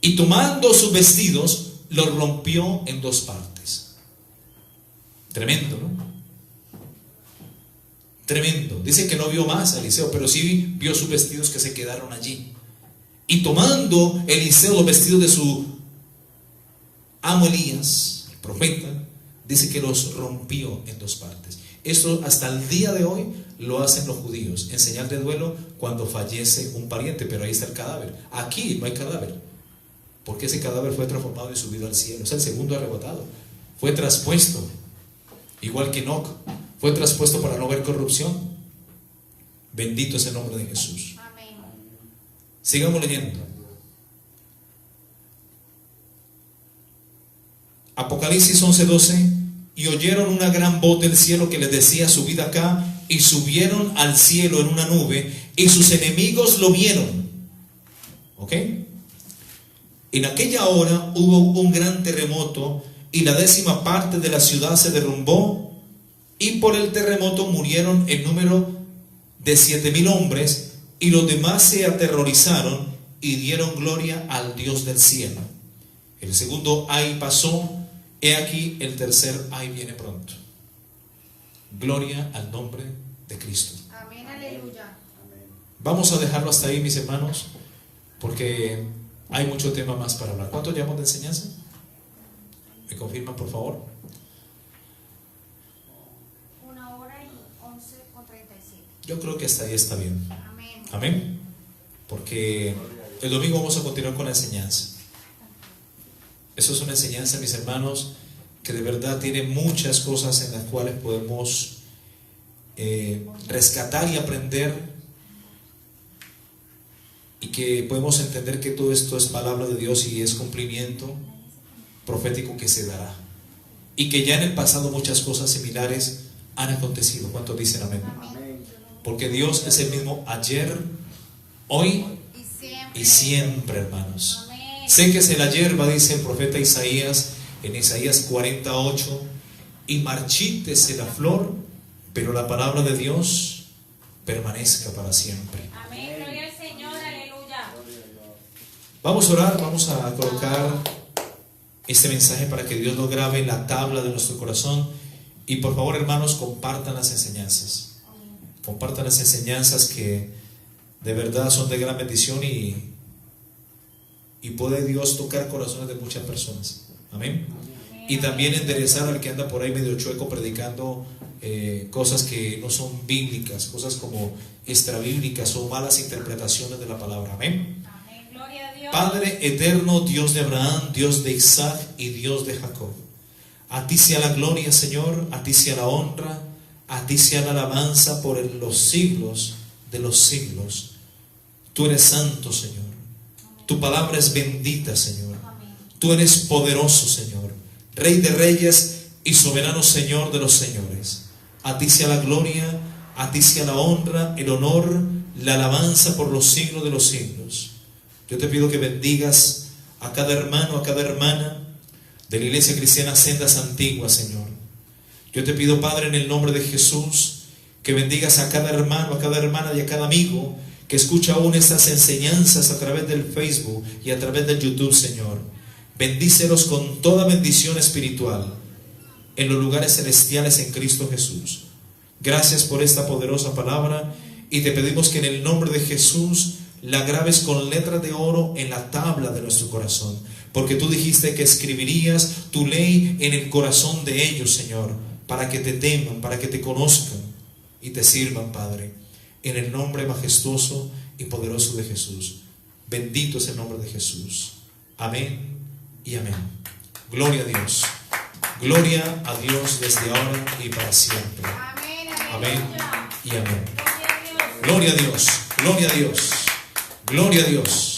y tomando sus vestidos, los rompió en dos partes. Tremendo, ¿no? Tremendo. Dice que no vio más a Eliseo, pero sí vio sus vestidos que se quedaron allí. Y tomando Eliseo los vestidos de su amo Elías, el profeta, dice que los rompió en dos partes. Esto hasta el día de hoy lo hacen los judíos, en señal de duelo cuando fallece un pariente, pero ahí está el cadáver. Aquí no hay cadáver, porque ese cadáver fue transformado y subido al cielo. Es el segundo arrebatado. Fue traspuesto, igual que Enoc, fue traspuesto para no ver corrupción. Bendito es el nombre de Jesús. Amén. Sigamos leyendo. Apocalipsis 11:12. Y oyeron una gran voz del cielo que les decía: subid acá. Y subieron al cielo en una nube, y sus enemigos lo vieron. ¿Ok? En aquella hora hubo un gran terremoto, y la 10ª parte de la ciudad se derrumbó, y por el terremoto murieron en número de 7,000 hombres, y los demás se aterrorizaron y dieron gloria al Dios del cielo. El segundo ay pasó, he aquí el tercer ay viene pronto. Gloria al nombre de Cristo. Amén, aleluya. Vamos a dejarlo hasta ahí, mis hermanos, porque hay mucho tema más para hablar. ¿Cuánto llevamos de enseñanza? ¿Me confirman, por favor? 1 hora y 11:37. Yo creo que hasta ahí está bien. Amén. Amén. Porque el domingo vamos a continuar con la enseñanza. Eso es una enseñanza, mis hermanos, que de verdad tiene muchas cosas en las cuales podemos rescatar y aprender, y que podemos entender que todo esto es palabra de Dios y es cumplimiento profético que se dará, y que ya en el pasado muchas cosas similares han acontecido. ¿Cuántos dicen amén? Amén. Porque Dios es el mismo ayer, hoy y siempre, hermanos. Amén. Séquese la hierba, dice el profeta Isaías en Isaías 48, y marchítese la flor, pero la palabra de Dios permanezca para siempre. Amén. Gloria al Señor, aleluya. Vamos a orar, vamos a colocar este mensaje para que Dios lo grabe en la tabla de nuestro corazón. Y por favor, hermanos, compartan las enseñanzas. Compartan las enseñanzas que de verdad son de gran bendición, y puede Dios tocar corazones de muchas personas. Amén. Y también enderezar al que anda por ahí medio chueco predicando cosas que no son bíblicas, cosas como extrabíblicas o malas interpretaciones de la palabra. Amén. Amén. Gloria a Dios. Padre eterno, Dios de Abraham, Dios de Isaac y Dios de Jacob, a ti sea la gloria, Señor, a ti sea la honra, a ti sea la alabanza por los siglos de los siglos. Tú eres santo, Señor. Tu palabra es bendita, Señor. Tú eres poderoso, Señor, Rey de reyes y soberano Señor de los señores. A ti sea la gloria, a ti sea la honra, el honor, la alabanza por los siglos de los siglos. Yo te pido que bendigas a cada hermano, a cada hermana de la Iglesia Cristiana Sendas Antiguas, Señor. Yo te pido, Padre, en el nombre de Jesús, que bendigas a cada hermano, a cada hermana y a cada amigo que escucha aún estas enseñanzas a través del Facebook y a través del YouTube, Señor. Bendícelos con toda bendición espiritual en los lugares celestiales en Cristo Jesús. Gracias por esta poderosa palabra y te pedimos que en el nombre de Jesús la grabes con letras de oro en la tabla de nuestro corazón, porque tú dijiste que escribirías tu ley en el corazón de ellos, Señor, para que te teman, para que te conozcan y te sirvan, Padre, en el nombre majestuoso y poderoso de Jesús. Bendito es el nombre de Jesús. Amén y amén. Gloria a Dios. Gloria a Dios desde ahora y para siempre. Amén y amén. Gloria a Dios, gloria a Dios, gloria a Dios.